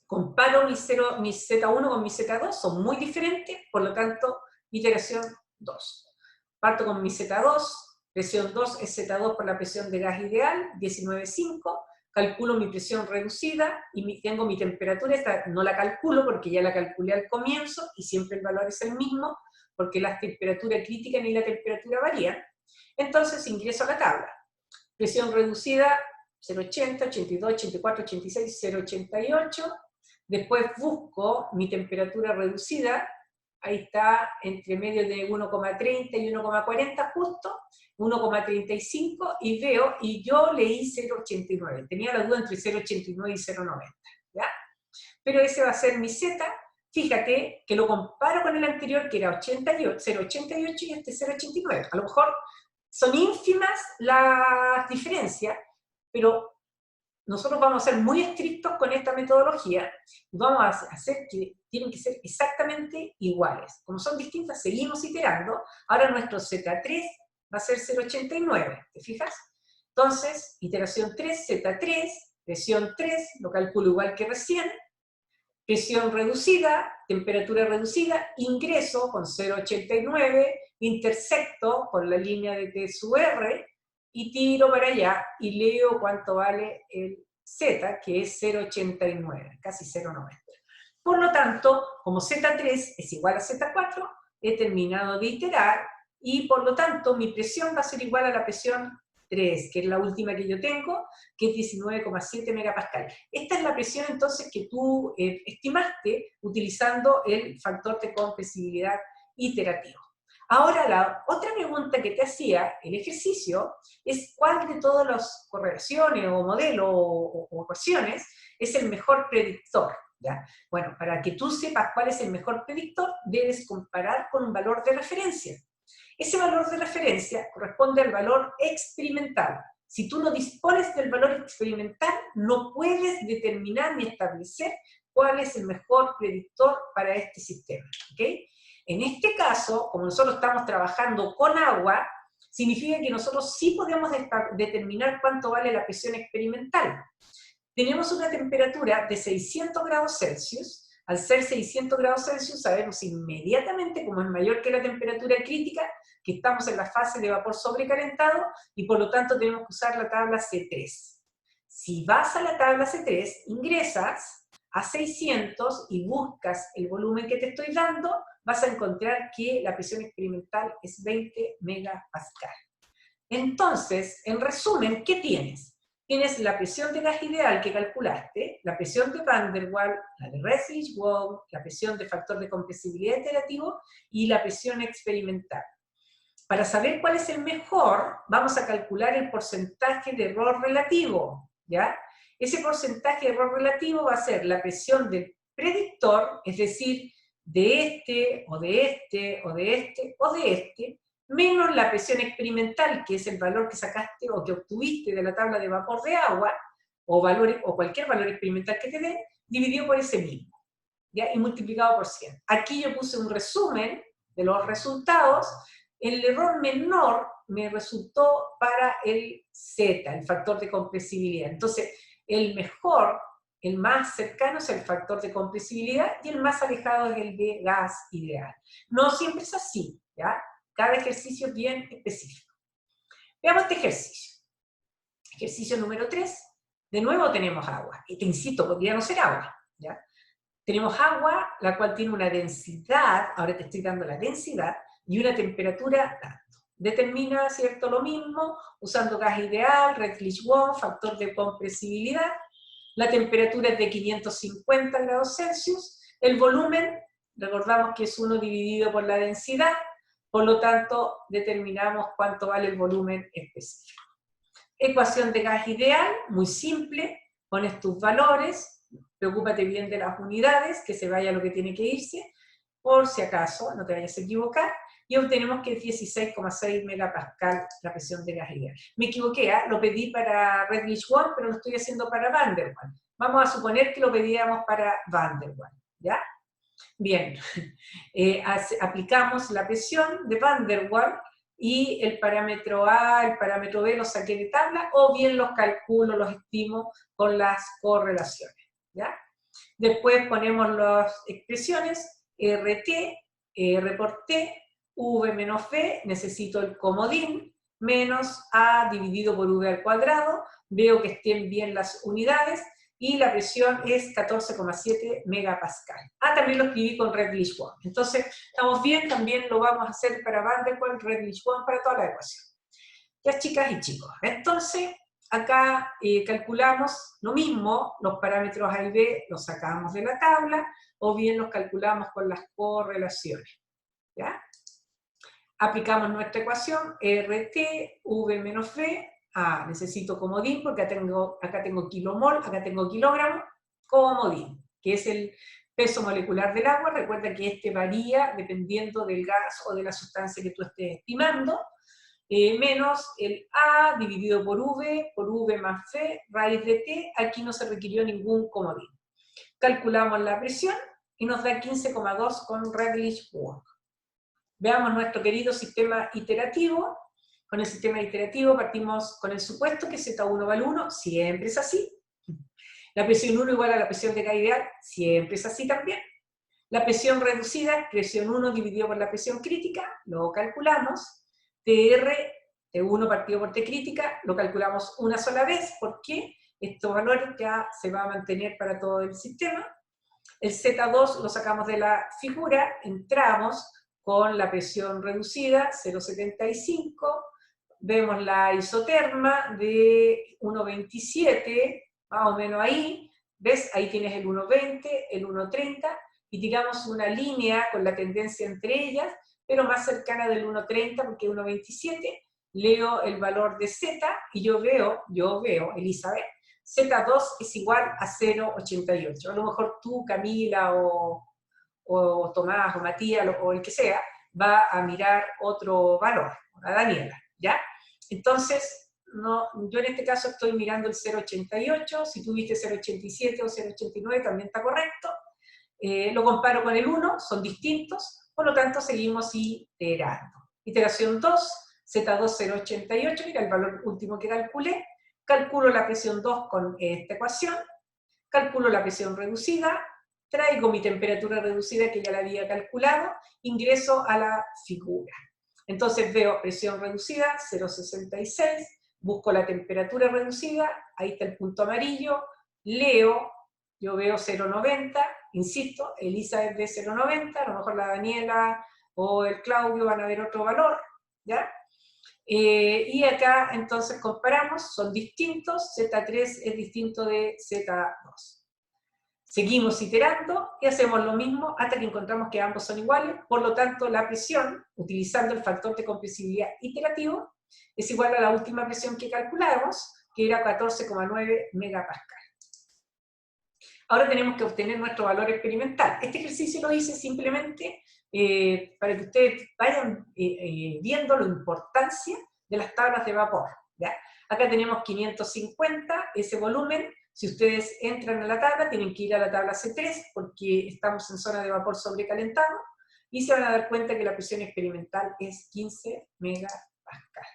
Speaker 1: comparo mi Z1 con mi Z2, son muy diferentes, por lo tanto, iteración 2. Parto con mi Z2, presión 2 es Z2 por la presión de gas ideal, 19,5, calculo mi presión reducida y tengo mi temperatura, esta no la calculo porque ya la calculé al comienzo y siempre el valor es el mismo, porque la temperatura crítica ni la temperatura varían. Entonces ingreso a la tabla. Presión reducida 0,80, 82, 84, 86, 0,88. Después busco mi temperatura reducida, ahí está entre medio de 1,30 y 1,40 justo, 1,35, y veo, y yo leí 0,89, tenía la duda entre 0,89 y 0,90, ¿ya? Pero ese va a ser mi Z, fíjate que lo comparo con el anterior que era 0,88 y este 0,89, a lo mejor son ínfimas las diferencias, pero nosotros vamos a ser muy estrictos con esta metodología y vamos a hacer que tienen que ser exactamente iguales. Como son distintas, seguimos iterando. Ahora nuestro Z3 va a ser 0,89, ¿te fijas? Entonces, iteración 3, Z3, presión 3, lo calculo igual que recién, presión reducida, temperatura reducida, ingreso con 0,89, intersecto con la línea de T sub R, y tiro para allá y leo cuánto vale el Z, que es 0,89, casi 0,90. Por lo tanto, como Z3 es igual a Z4, he terminado de iterar, y por lo tanto mi presión va a ser igual a la presión 3, que es la última que yo tengo, que es 19,7 megapascal. Esta es la presión entonces que tú estimaste utilizando el factor de compresibilidad iterativo. Ahora, la otra pregunta que te hacía el ejercicio es cuál de todas las correlaciones o modelos o ecuaciones es el mejor predictor, ¿ya? Bueno, para que tú sepas cuál es el mejor predictor, debes comparar con un valor de referencia. Ese valor de referencia corresponde al valor experimental. Si tú no dispones del valor experimental, no puedes determinar ni establecer cuál es el mejor predictor para este sistema, ¿ok? En este caso, como nosotros estamos trabajando con agua, significa que nosotros sí podemos determinar cuánto vale la presión experimental. Tenemos una temperatura de 600 grados Celsius. Al ser 600 grados Celsius sabemos inmediatamente, como es mayor que la temperatura crítica, que estamos en la fase de vapor sobrecalentado y por lo tanto tenemos que usar la tabla C3. Si vas a la tabla C3, ingresas a 600 y buscas el volumen que te estoy dando, vas a encontrar que la presión experimental es 20 megapascal. Entonces, en resumen, ¿qué tienes? Tienes la presión de gas ideal que calculaste, la presión de Van der Waals, la de Redlich-Wald, la presión de factor de compresibilidad iterativo y la presión experimental. Para saber cuál es el mejor, vamos a calcular el porcentaje de error relativo, ¿ya? Ese porcentaje de error relativo va a ser la presión del predictor, es decir, de este, o de este, o de este, o de este, menos la presión experimental, que es el valor que sacaste o que obtuviste de la tabla de vapor de agua, o cualquier valor experimental que te dé, dividido por ese mismo, ¿ya? Y multiplicado por 100. Aquí yo puse un resumen de los resultados. El error menor me resultó para el Z, el factor de compresibilidad. Entonces, el mejor, el más cercano es el factor de compresibilidad y el más alejado es el de gas ideal. No siempre es así, ¿ya? Cada ejercicio es bien específico. Veamos este ejercicio. Ejercicio número 3. De nuevo tenemos agua. Y te insisto, podría no ser agua, ¿ya? Tenemos agua, la cual tiene una densidad, ahora te estoy dando la densidad, y una temperatura tanto. Determina, ¿cierto?, lo mismo, usando gas ideal, Redlich-Wald, factor de compresibilidad. La temperatura es de 550 grados Celsius. El volumen, recordamos que es 1 dividido por la densidad, por lo tanto, determinamos cuánto vale el volumen específico. Ecuación de gas ideal, muy simple, pones tus valores, preocúpate bien de las unidades, que se vaya lo que tiene que irse, por si acaso, no te vayas a equivocar, y obtenemos que es 16,6 megapascal la presión de gas ideal. Me equivoqué, lo pedí para Redlich-Wald, pero lo estoy haciendo para Van der Waals. Vamos a suponer que lo pedíamos para Van der Waals, ¿ya? Bien, aplicamos la presión de Van der Waals y el parámetro A, el parámetro B los saqué de tabla, o bien los calculo, los estimo con las correlaciones, ¿ya? Después ponemos las expresiones, RT, R por T, V menos V, necesito el comodín, menos A dividido por V al cuadrado, veo que estén bien las unidades, y la presión es 14,7 megapascal. También lo escribí con Redlich-Wald. Entonces, estamos bien, también lo vamos a hacer para Van der Waals, Redlich-Wald, para toda la ecuación. Ya, chicas y chicos. Entonces, acá calculamos lo mismo, los parámetros A y B los sacamos de la tabla, o bien los calculamos con las correlaciones, ¿ya? Aplicamos nuestra ecuación, RT, V menos V, necesito comodín, porque acá tengo kilomol, acá tengo kilogramo, comodín, que es el peso molecular del agua. Recuerda que este varía dependiendo del gas o de la sustancia que tú estés estimando, menos el A dividido por V más V, raíz de T, aquí no se requirió ningún comodín. Calculamos la presión y nos da 15,2 con Redlich-Wald. Veamos nuestro querido sistema iterativo. Con el sistema iterativo partimos con el supuesto que Z1 vale 1, siempre es así. La presión 1 igual a la presión de gas ideal, siempre es así también. La presión reducida, presión 1 dividido por la presión crítica, lo calculamos. TR, T1 partido por T crítica, lo calculamos una sola vez, porque estos valores ya se van a mantener para todo el sistema. El Z2 lo sacamos de la figura, entramos con la presión reducida, 0,75, vemos la isoterma de 1,27, más o menos ahí, ¿ves? Ahí tienes el 1,20, el 1,30, y tiramos una línea con la tendencia entre ellas, pero más cercana del 1,30 porque 1,27, leo el valor de Z, y yo veo, Elizabeth, Z2 es igual a 0,88. A lo mejor tú, Camila, o Tomás, o Matías, o el que sea, va a mirar otro valor, a Daniela, ¿ya? Entonces, yo en este caso estoy mirando el 0,88, si tú viste 0,87 o 0,89 también está correcto, lo comparo con el 1, son distintos, por lo tanto seguimos iterando. Iteración 2, Z2 0,88, mira el valor último que calculé, calculo la presión 2 con esta ecuación, calculo la presión reducida, traigo mi temperatura reducida que ya la había calculado, ingreso a la figura. Entonces veo presión reducida, 0,66, busco la temperatura reducida, ahí está el punto amarillo, leo, yo veo 0,90, insisto, Elizabeth ve 0,90, a lo mejor la Daniela o el Claudio van a ver otro valor, ¿ya? Y acá entonces comparamos, son distintos, Z3 es distinto de Z2. Seguimos iterando y hacemos lo mismo hasta que encontramos que ambos son iguales, por lo tanto la presión, utilizando el factor de compresibilidad iterativo, es igual a la última presión que calculamos, que era 14,9 megapascal. Ahora tenemos que obtener nuestro valor experimental. Este ejercicio lo hice simplemente para que ustedes vayan viendo la importancia de las tablas de vapor, ¿ya? Acá tenemos 550, ese volumen. Si ustedes entran a la tabla, tienen que ir a la tabla C3, porque estamos en zona de vapor sobrecalentado, y se van a dar cuenta que la presión experimental es 15 megapascal.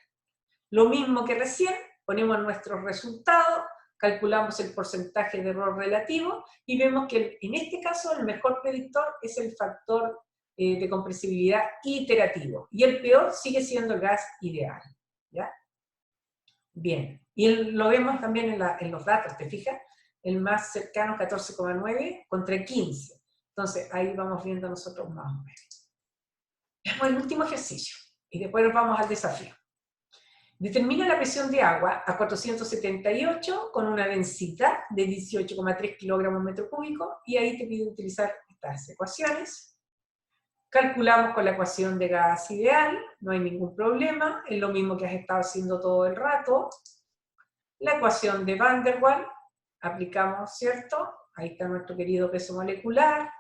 Speaker 1: Lo mismo que recién, ponemos nuestros resultados, calculamos el porcentaje de error relativo, y vemos que en este caso el mejor predictor es el factor de compresibilidad iterativo, y el peor sigue siendo el gas ideal, ¿ya? Bien, y lo vemos también en los datos, ¿te fijas? El más cercano 14,9 contra 15. Entonces ahí vamos viendo nosotros más o menos. Veamos el último ejercicio, y después nos vamos al desafío. Determina la presión de agua a 478 con una densidad de 18,3 kilogramos metro cúbico, y ahí te pide utilizar estas ecuaciones. Calculamos con la ecuación de gas ideal, no hay ningún problema, es lo mismo que has estado haciendo todo el rato. La ecuación de Van der Waals, aplicamos, ¿cierto? Ahí está nuestro querido peso molecular.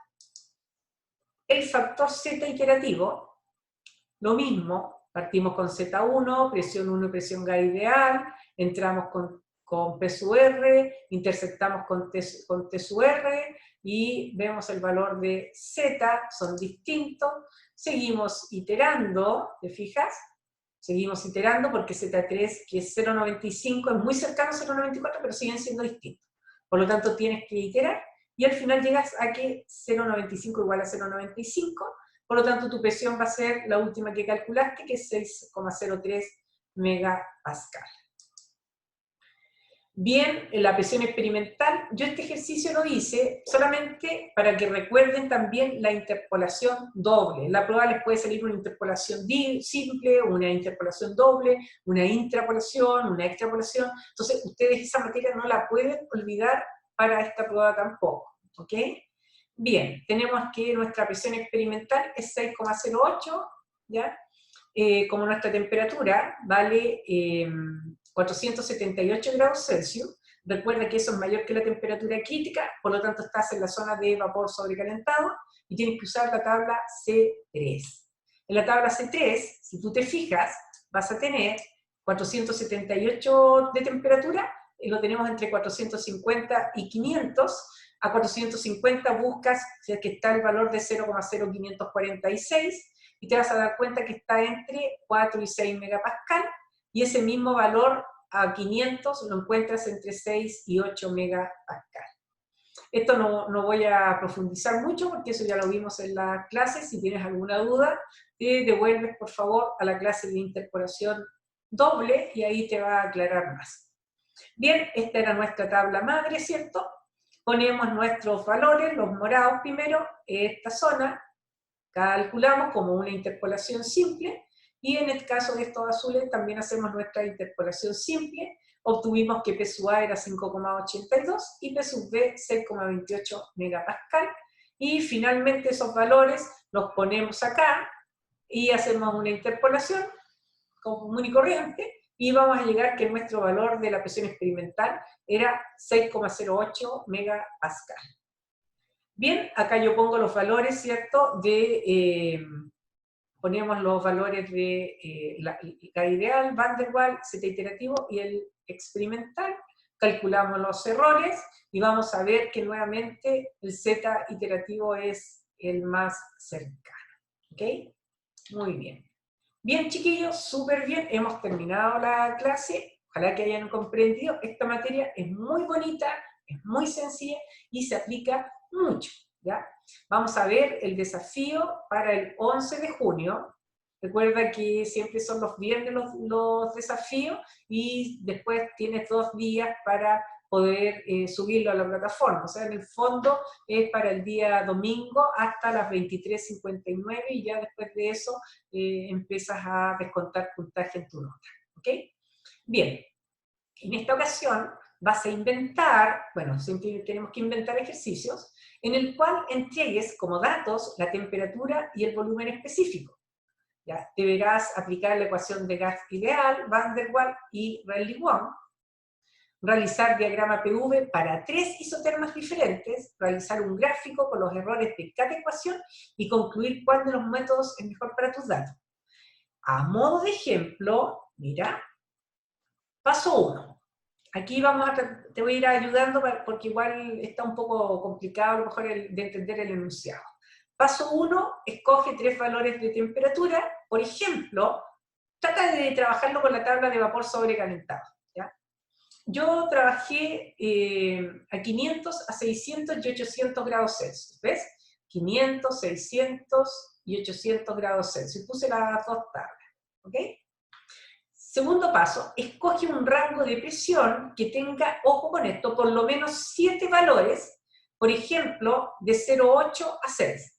Speaker 1: El factor Z iterativo, lo mismo, partimos con Z1, presión 1 y presión gas ideal, entramos con P sub R, intersectamos con T sub R, y vemos el valor de Z, son distintos, seguimos iterando, ¿te fijas? Seguimos iterando porque Z3, que es 0,95, es muy cercano a 0,94, pero siguen siendo distintos. Por lo tanto, tienes que iterar, y al final llegas a que 0,95 igual a 0,95, por lo tanto, tu presión va a ser la última que calculaste, que es 6,03 megapascal. Bien, en la presión experimental, yo este ejercicio lo hice solamente para que recuerden también la interpolación doble. En la prueba les puede salir una interpolación simple, una interpolación doble, una intrapolación, una extrapolación. Entonces, ustedes esa materia no la pueden olvidar para esta prueba tampoco, ¿ok? Bien, tenemos que nuestra presión experimental es 6,08, ¿ya? Como nuestra temperatura vale 478 grados Celsius, recuerda que eso es mayor que la temperatura crítica, por lo tanto estás en la zona de vapor sobrecalentado, y tienes que usar la tabla C3. En la tabla C3, si tú te fijas, vas a tener 478 de temperatura, y lo tenemos entre 450 y 500, a 450 buscas, si es que está el valor de 0,0546, y te vas a dar cuenta que está entre 4 y 6 megapascal, y ese mismo valor a 500 lo encuentras entre 6 y 8 megapascal. Esto no voy a profundizar mucho porque eso ya lo vimos en la clase. Si tienes alguna duda, te devuelves por favor a la clase de interpolación doble y ahí te va a aclarar más. Bien, esta era nuestra tabla madre, ¿cierto? Ponemos nuestros valores, los morados primero, esta zona, calculamos como una interpolación simple, y en el caso de estos azules también hacemos nuestra interpolación simple, obtuvimos que P sub A era 5,82 y P sub B 6,28 megapascal, y finalmente esos valores los ponemos acá, y hacemos una interpolación común y corriente, y vamos a llegar que nuestro valor de la presión experimental era 6,08 megapascal. Bien, acá yo pongo los valores, ¿cierto? Ponemos los valores de la ideal, Van der Waals, Z iterativo y el experimental. Calculamos los errores y vamos a ver que nuevamente el Z iterativo es el más cercano. ¿Ok? Muy bien. Bien, chiquillos, súper bien. Hemos terminado la clase. Ojalá que hayan comprendido. Esta materia es muy bonita, es muy sencilla y se aplica mucho, ¿ya? Vamos a ver el desafío para el 11 de junio. Recuerda que siempre son los viernes los desafíos y después tienes 2 días para poder subirlo a la plataforma. O sea, en el fondo es para el día domingo hasta las 23:59 y ya después de eso empiezas a descontar puntaje en tu nota. ¿Ok? Bien, en esta ocasión vas a inventar, bueno, siempre tenemos que inventar ejercicios, en el cual entregues como datos la temperatura y el volumen específico. ¿Ya? Deberás aplicar la ecuación de gas ideal, Van der Waals y Rayleigh-Wong, realizar diagrama PV para 3 isotermas diferentes, realizar un gráfico con los errores de cada ecuación y concluir cuál de los métodos es mejor para tus datos. A modo de ejemplo, mira, paso 1. Aquí te voy a ir ayudando porque igual está un poco complicado a lo mejor de entender el enunciado. Paso 1, escoge 3 valores de temperatura. Por ejemplo, trata de trabajarlo con la tabla de vapor sobrecalentado. ¿Ya? Yo trabajé a 500, a 600 y 800 grados Celsius. ¿Ves? 500, 600 y 800 grados Celsius. Puse las 2 tablas. ¿Ok? Segundo paso, escoge un rango de presión que tenga, ojo con esto, por lo menos 7 valores, por ejemplo, de 0,8 a 6.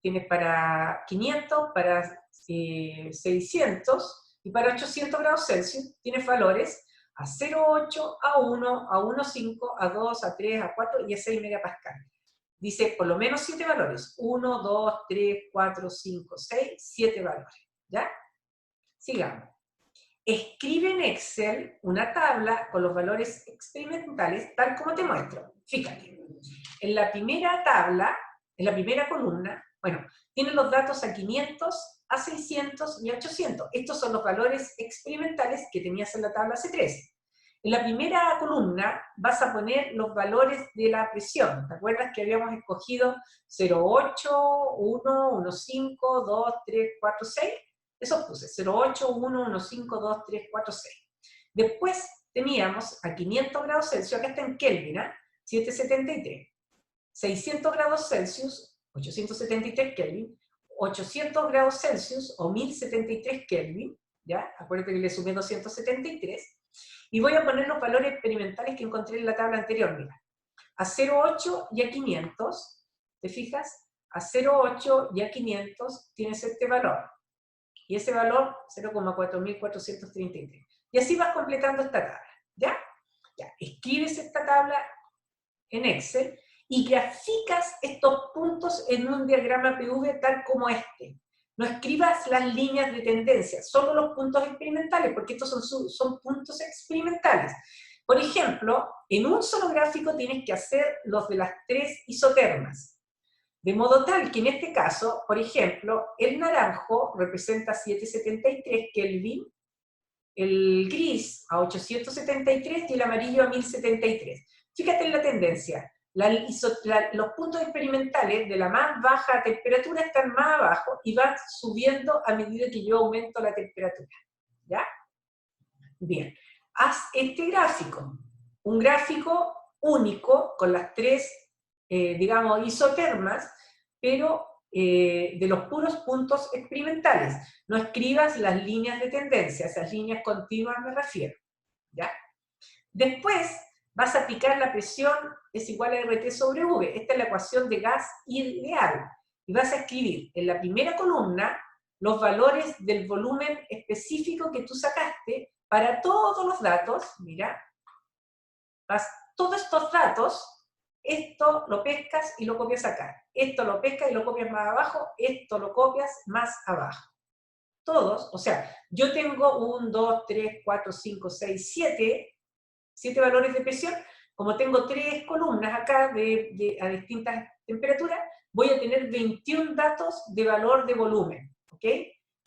Speaker 1: Tienes para 500, para 600 y para 800 grados Celsius, tienes valores a 0,8, a 1, a 1,5, a 2, a 3, a 4 y a 6 megapascal. Dice por lo menos 7 valores, 1, 2, 3, 4, 5, 6, 7 valores, ¿ya? Sigamos. Escribe en Excel una tabla con los valores experimentales tal como te muestro. Fíjate, en la primera tabla, en la primera columna, bueno, tienen los datos a 500, a 600 y a 800. Estos son los valores experimentales que tenías en la tabla C3. En la primera columna vas a poner los valores de la presión. ¿Te acuerdas que habíamos escogido 0,8, 1, 1,5, 2, 3, 4, 6? Eso puse, 0,8, 1, 1,5, 2, 3, 4, 6. Después teníamos a 500 grados Celsius, acá está en Kelvin, 773. 600 grados Celsius, 873 Kelvin. 800 grados Celsius, o 1073 Kelvin, ¿ya? Acuérdate que le sumé 273. Y voy a poner los valores experimentales que encontré en la tabla anterior, mira. A 0,8 y a 500, ¿te fijas? A 0,8 y a 500 tienes este valor. Y ese valor, 0,4433. Y así vas completando esta tabla, ¿ya? Ya, escribes esta tabla en Excel y graficas estos puntos en un diagrama PV tal como este. No escribas las líneas de tendencia, solo los puntos experimentales, porque estos son puntos experimentales. Por ejemplo, en un solo gráfico tienes que hacer los de las 3 isotermas. De modo tal que en este caso, por ejemplo, el naranjo representa 773 Kelvin, el gris a 873 y el amarillo a 1073. Fíjate en la tendencia. Los puntos experimentales de la más baja temperatura están más abajo y van subiendo a medida que yo aumento la temperatura. ¿Ya? Bien. Haz este gráfico. Un gráfico único con las 3 digamos, isotermas, pero de los puros puntos experimentales. No escribas las líneas de tendencia, esas líneas continuas me refiero. ¿Ya? Después vas a aplicar la presión es igual a RT sobre V. Esta es la ecuación de gas ideal. Y vas a escribir en la primera columna los valores del volumen específico que tú sacaste para todos los datos. Mira, todos estos datos, esto lo pescas y lo copias acá. Esto lo pescas y lo copias más abajo. Esto lo copias más abajo. Todos, o sea, yo tengo 1, 2, 3, 4, 5, 6, 7 valores de presión. Como tengo 3 columnas acá a distintas temperaturas, voy a tener 21 datos de valor de volumen. ¿Ok?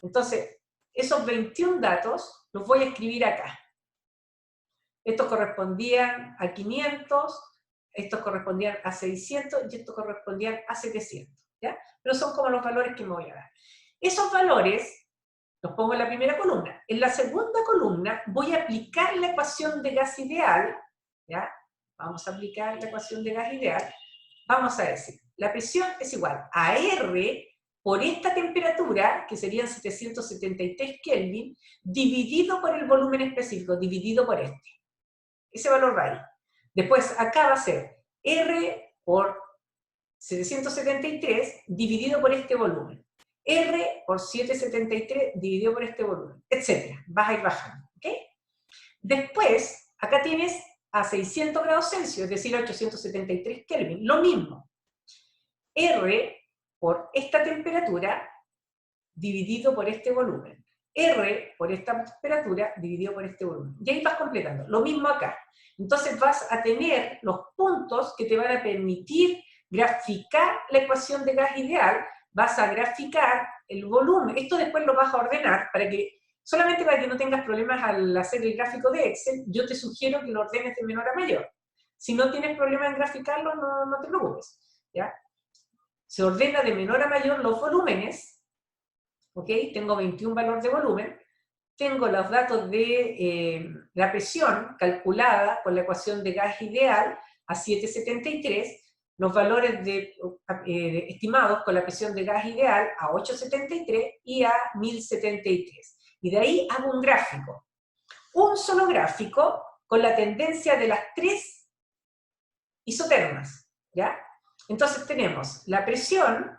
Speaker 1: Entonces, esos 21 datos los voy a escribir acá. Estos correspondían a 500, estos correspondían a 600 y estos correspondían a 700, ¿ya? Pero son como los valores que me voy a dar. Esos valores los pongo en la primera columna. En la segunda columna voy a aplicar la ecuación de gas ideal, ¿ya? Vamos a aplicar la ecuación de gas ideal. Vamos a decir, la presión es igual a R por esta temperatura, que serían 773 Kelvin, dividido por el volumen específico, dividido por este. Ese valor va ahí. Después acá va a ser R por 773 dividido por este volumen. R por 773 dividido por este volumen, etc. Vas a ir bajando, ¿ok? Después, acá tienes a 600 grados Celsius, es decir, 873 Kelvin, lo mismo. R por esta temperatura dividido por este volumen. R por esta temperatura dividido por este volumen. Y ahí vas completando. Lo mismo acá. Entonces vas a tener los puntos que te van a permitir graficar la ecuación de gas ideal, vas a graficar el volumen. Esto después lo vas a ordenar para que, solamente para que no tengas problemas al hacer el gráfico de Excel, yo te sugiero que lo ordenes de menor a mayor. Si no tienes problema en graficarlo, no te preocupes, ¿ya? Se ordena de menor a mayor los volúmenes, ¿ok? Tengo 21 valores de volumen, tengo los datos de la presión calculada con la ecuación de gas ideal a 773, los valores estimados con la presión de gas ideal a 873 y a 1073. Y de ahí hago un gráfico. Un solo gráfico con la tendencia de las tres isotermas, ¿ya? Entonces tenemos la presión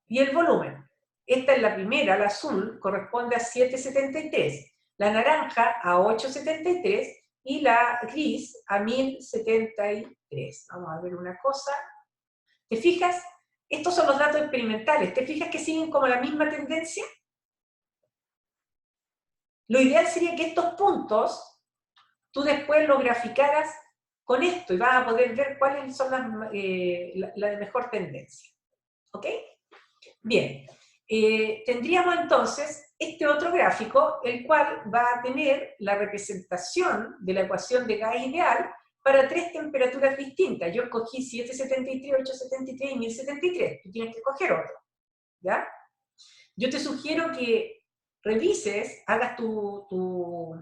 Speaker 1: y el volumen. Esta es la primera, la azul, corresponde a 773, la naranja a 873 y la gris a 1073. Vamos a ver una cosa. ¿Te fijas? Estos son los datos experimentales. ¿Te fijas que siguen como la misma tendencia? Lo ideal sería que estos puntos tú después los graficaras con esto y vas a poder ver cuáles son las de mejor tendencia. ¿Ok? Bien. Tendríamos entonces este otro gráfico, el cual va a tener la representación de la ecuación de gas ideal para tres temperaturas distintas. Yo escogí 773, 873 y 1073. Tú tienes que escoger otro, ¿ya? Yo te sugiero que revises, hagas tu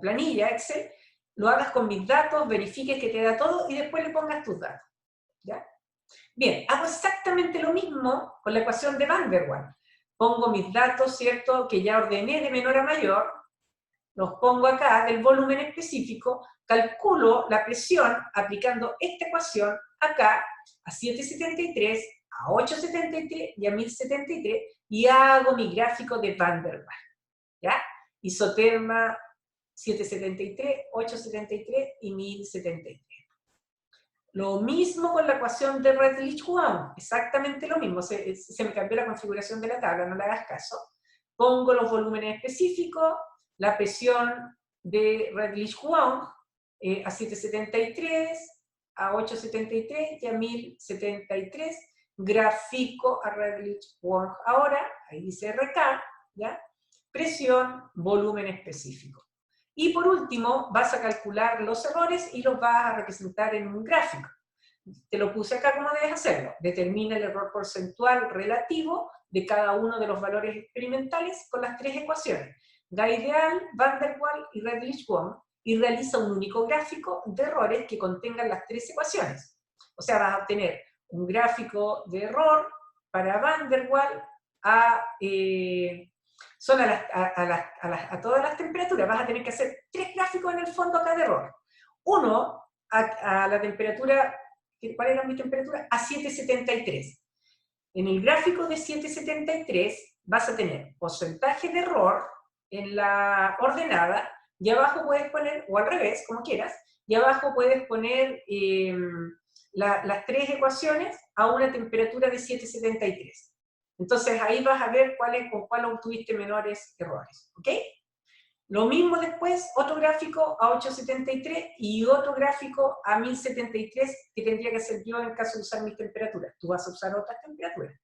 Speaker 1: planilla Excel, lo hagas con mis datos, verifiques que te da todo y después le pongas tus datos, ¿ya? Bien, hago exactamente lo mismo con la ecuación de Van der Waals. Pongo mis datos, ¿cierto?, que ya ordené de menor a mayor, los pongo acá del volumen específico, calculo la presión aplicando esta ecuación acá a 773, a 873 y a 1073 y hago mi gráfico de Van der Waals, ¿ya? Isoterma 773, 873 y 1073. Lo mismo con la ecuación de Redlich-Kwong, exactamente lo mismo, se me cambió la configuración de la tabla, no le hagas caso. Pongo los volúmenes específicos, la presión de Redlich-Kwong a 773, a 873 y a 1073, grafico a Redlich-Kwong ahora, ahí dice RK, ¿ya? Presión, volumen específico. Y por último, vas a calcular los errores y los vas a representar en un gráfico. Te lo puse acá como debes hacerlo. Determina el error porcentual relativo de cada uno de los valores experimentales con las tres ecuaciones. Gas ideal, Van der Waals y Redlich-Kwong, y realiza un único gráfico de errores que contengan las tres ecuaciones. O sea, vas a obtener un gráfico de error para Van der Waals son a todas las temperaturas. Vas a tener que hacer tres gráficos en el fondo acá de error. Uno a la temperatura, ¿cuál era mi temperatura? A 773. En el gráfico de 773 vas a tener porcentaje de error en la ordenada, y abajo puedes poner, o al revés, como quieras, y abajo puedes poner las tres ecuaciones a una temperatura de 773. Entonces ahí vas a ver con cuál obtuviste menores errores, ¿ok? Lo mismo después, otro gráfico a 873 y otro gráfico a 1073 que tendría que hacer yo en caso de usar mis temperaturas. Tú vas a usar otras temperaturas.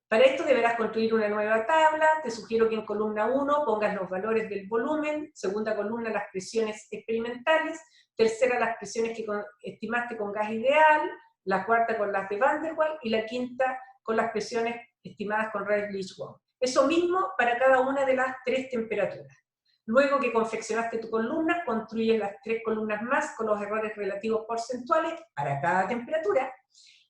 Speaker 1: Para esto deberás construir una nueva tabla. Te sugiero que en columna 1 pongas los valores del volumen, segunda columna las presiones experimentales, tercera las presiones que estimaste con gas ideal, la cuarta con las de Van der Waals y la quinta con las presiones estimadas con Redlich-Kwong. Eso mismo para cada una de las tres temperaturas. Luego que confeccionaste tu columna, construyes las tres columnas más con los errores relativos porcentuales para cada temperatura,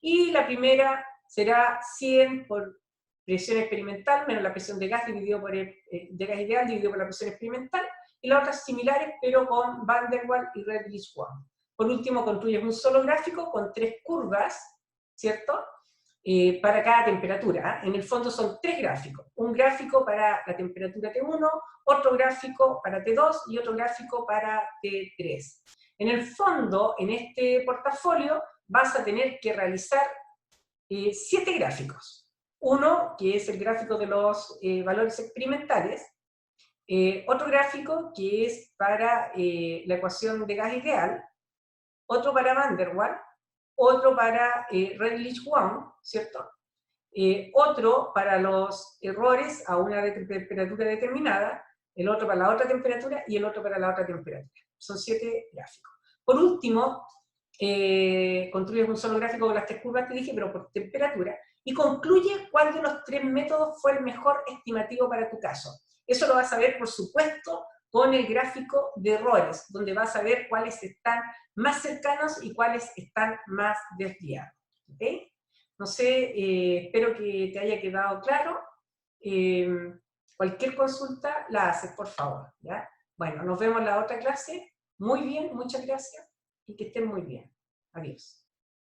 Speaker 1: y la primera será 100 por presión experimental menos la presión de gas dividido por de gas ideal dividido por la presión experimental, y las otras similares, pero con Van der Waals y Redlich-Kwong. Por último, construyes un solo gráfico con 3 curvas, ¿cierto? Para cada temperatura. En el fondo son 3 gráficos. Un gráfico para la temperatura T1, otro gráfico para T2 y otro gráfico para T3. En el fondo, en este portafolio, vas a tener que realizar 7 gráficos. Uno, que es el gráfico de los valores experimentales. Otro gráfico, que es para la ecuación de gas ideal. Otro para Van der Waals. Otro para Redlich-Kwong, ¿cierto? Otro para los errores a una temperatura determinada, el otro para la otra temperatura y el otro para la otra temperatura. Son 7 gráficos. Por último, construyes un solo gráfico con las 3 curvas que dije, pero por temperatura, y concluye cuál de los 3 métodos fue el mejor estimativo para tu caso. Eso lo vas a ver, por supuesto, con el gráfico de errores, donde vas a ver cuáles están más cercanos y cuáles están más desviados. ¿Okay? No sé, espero que te haya quedado claro. Cualquier consulta la haces, por favor. ¿Ya? Bueno, nos vemos en la otra clase. Muy bien, muchas gracias y que estén muy bien. Adiós.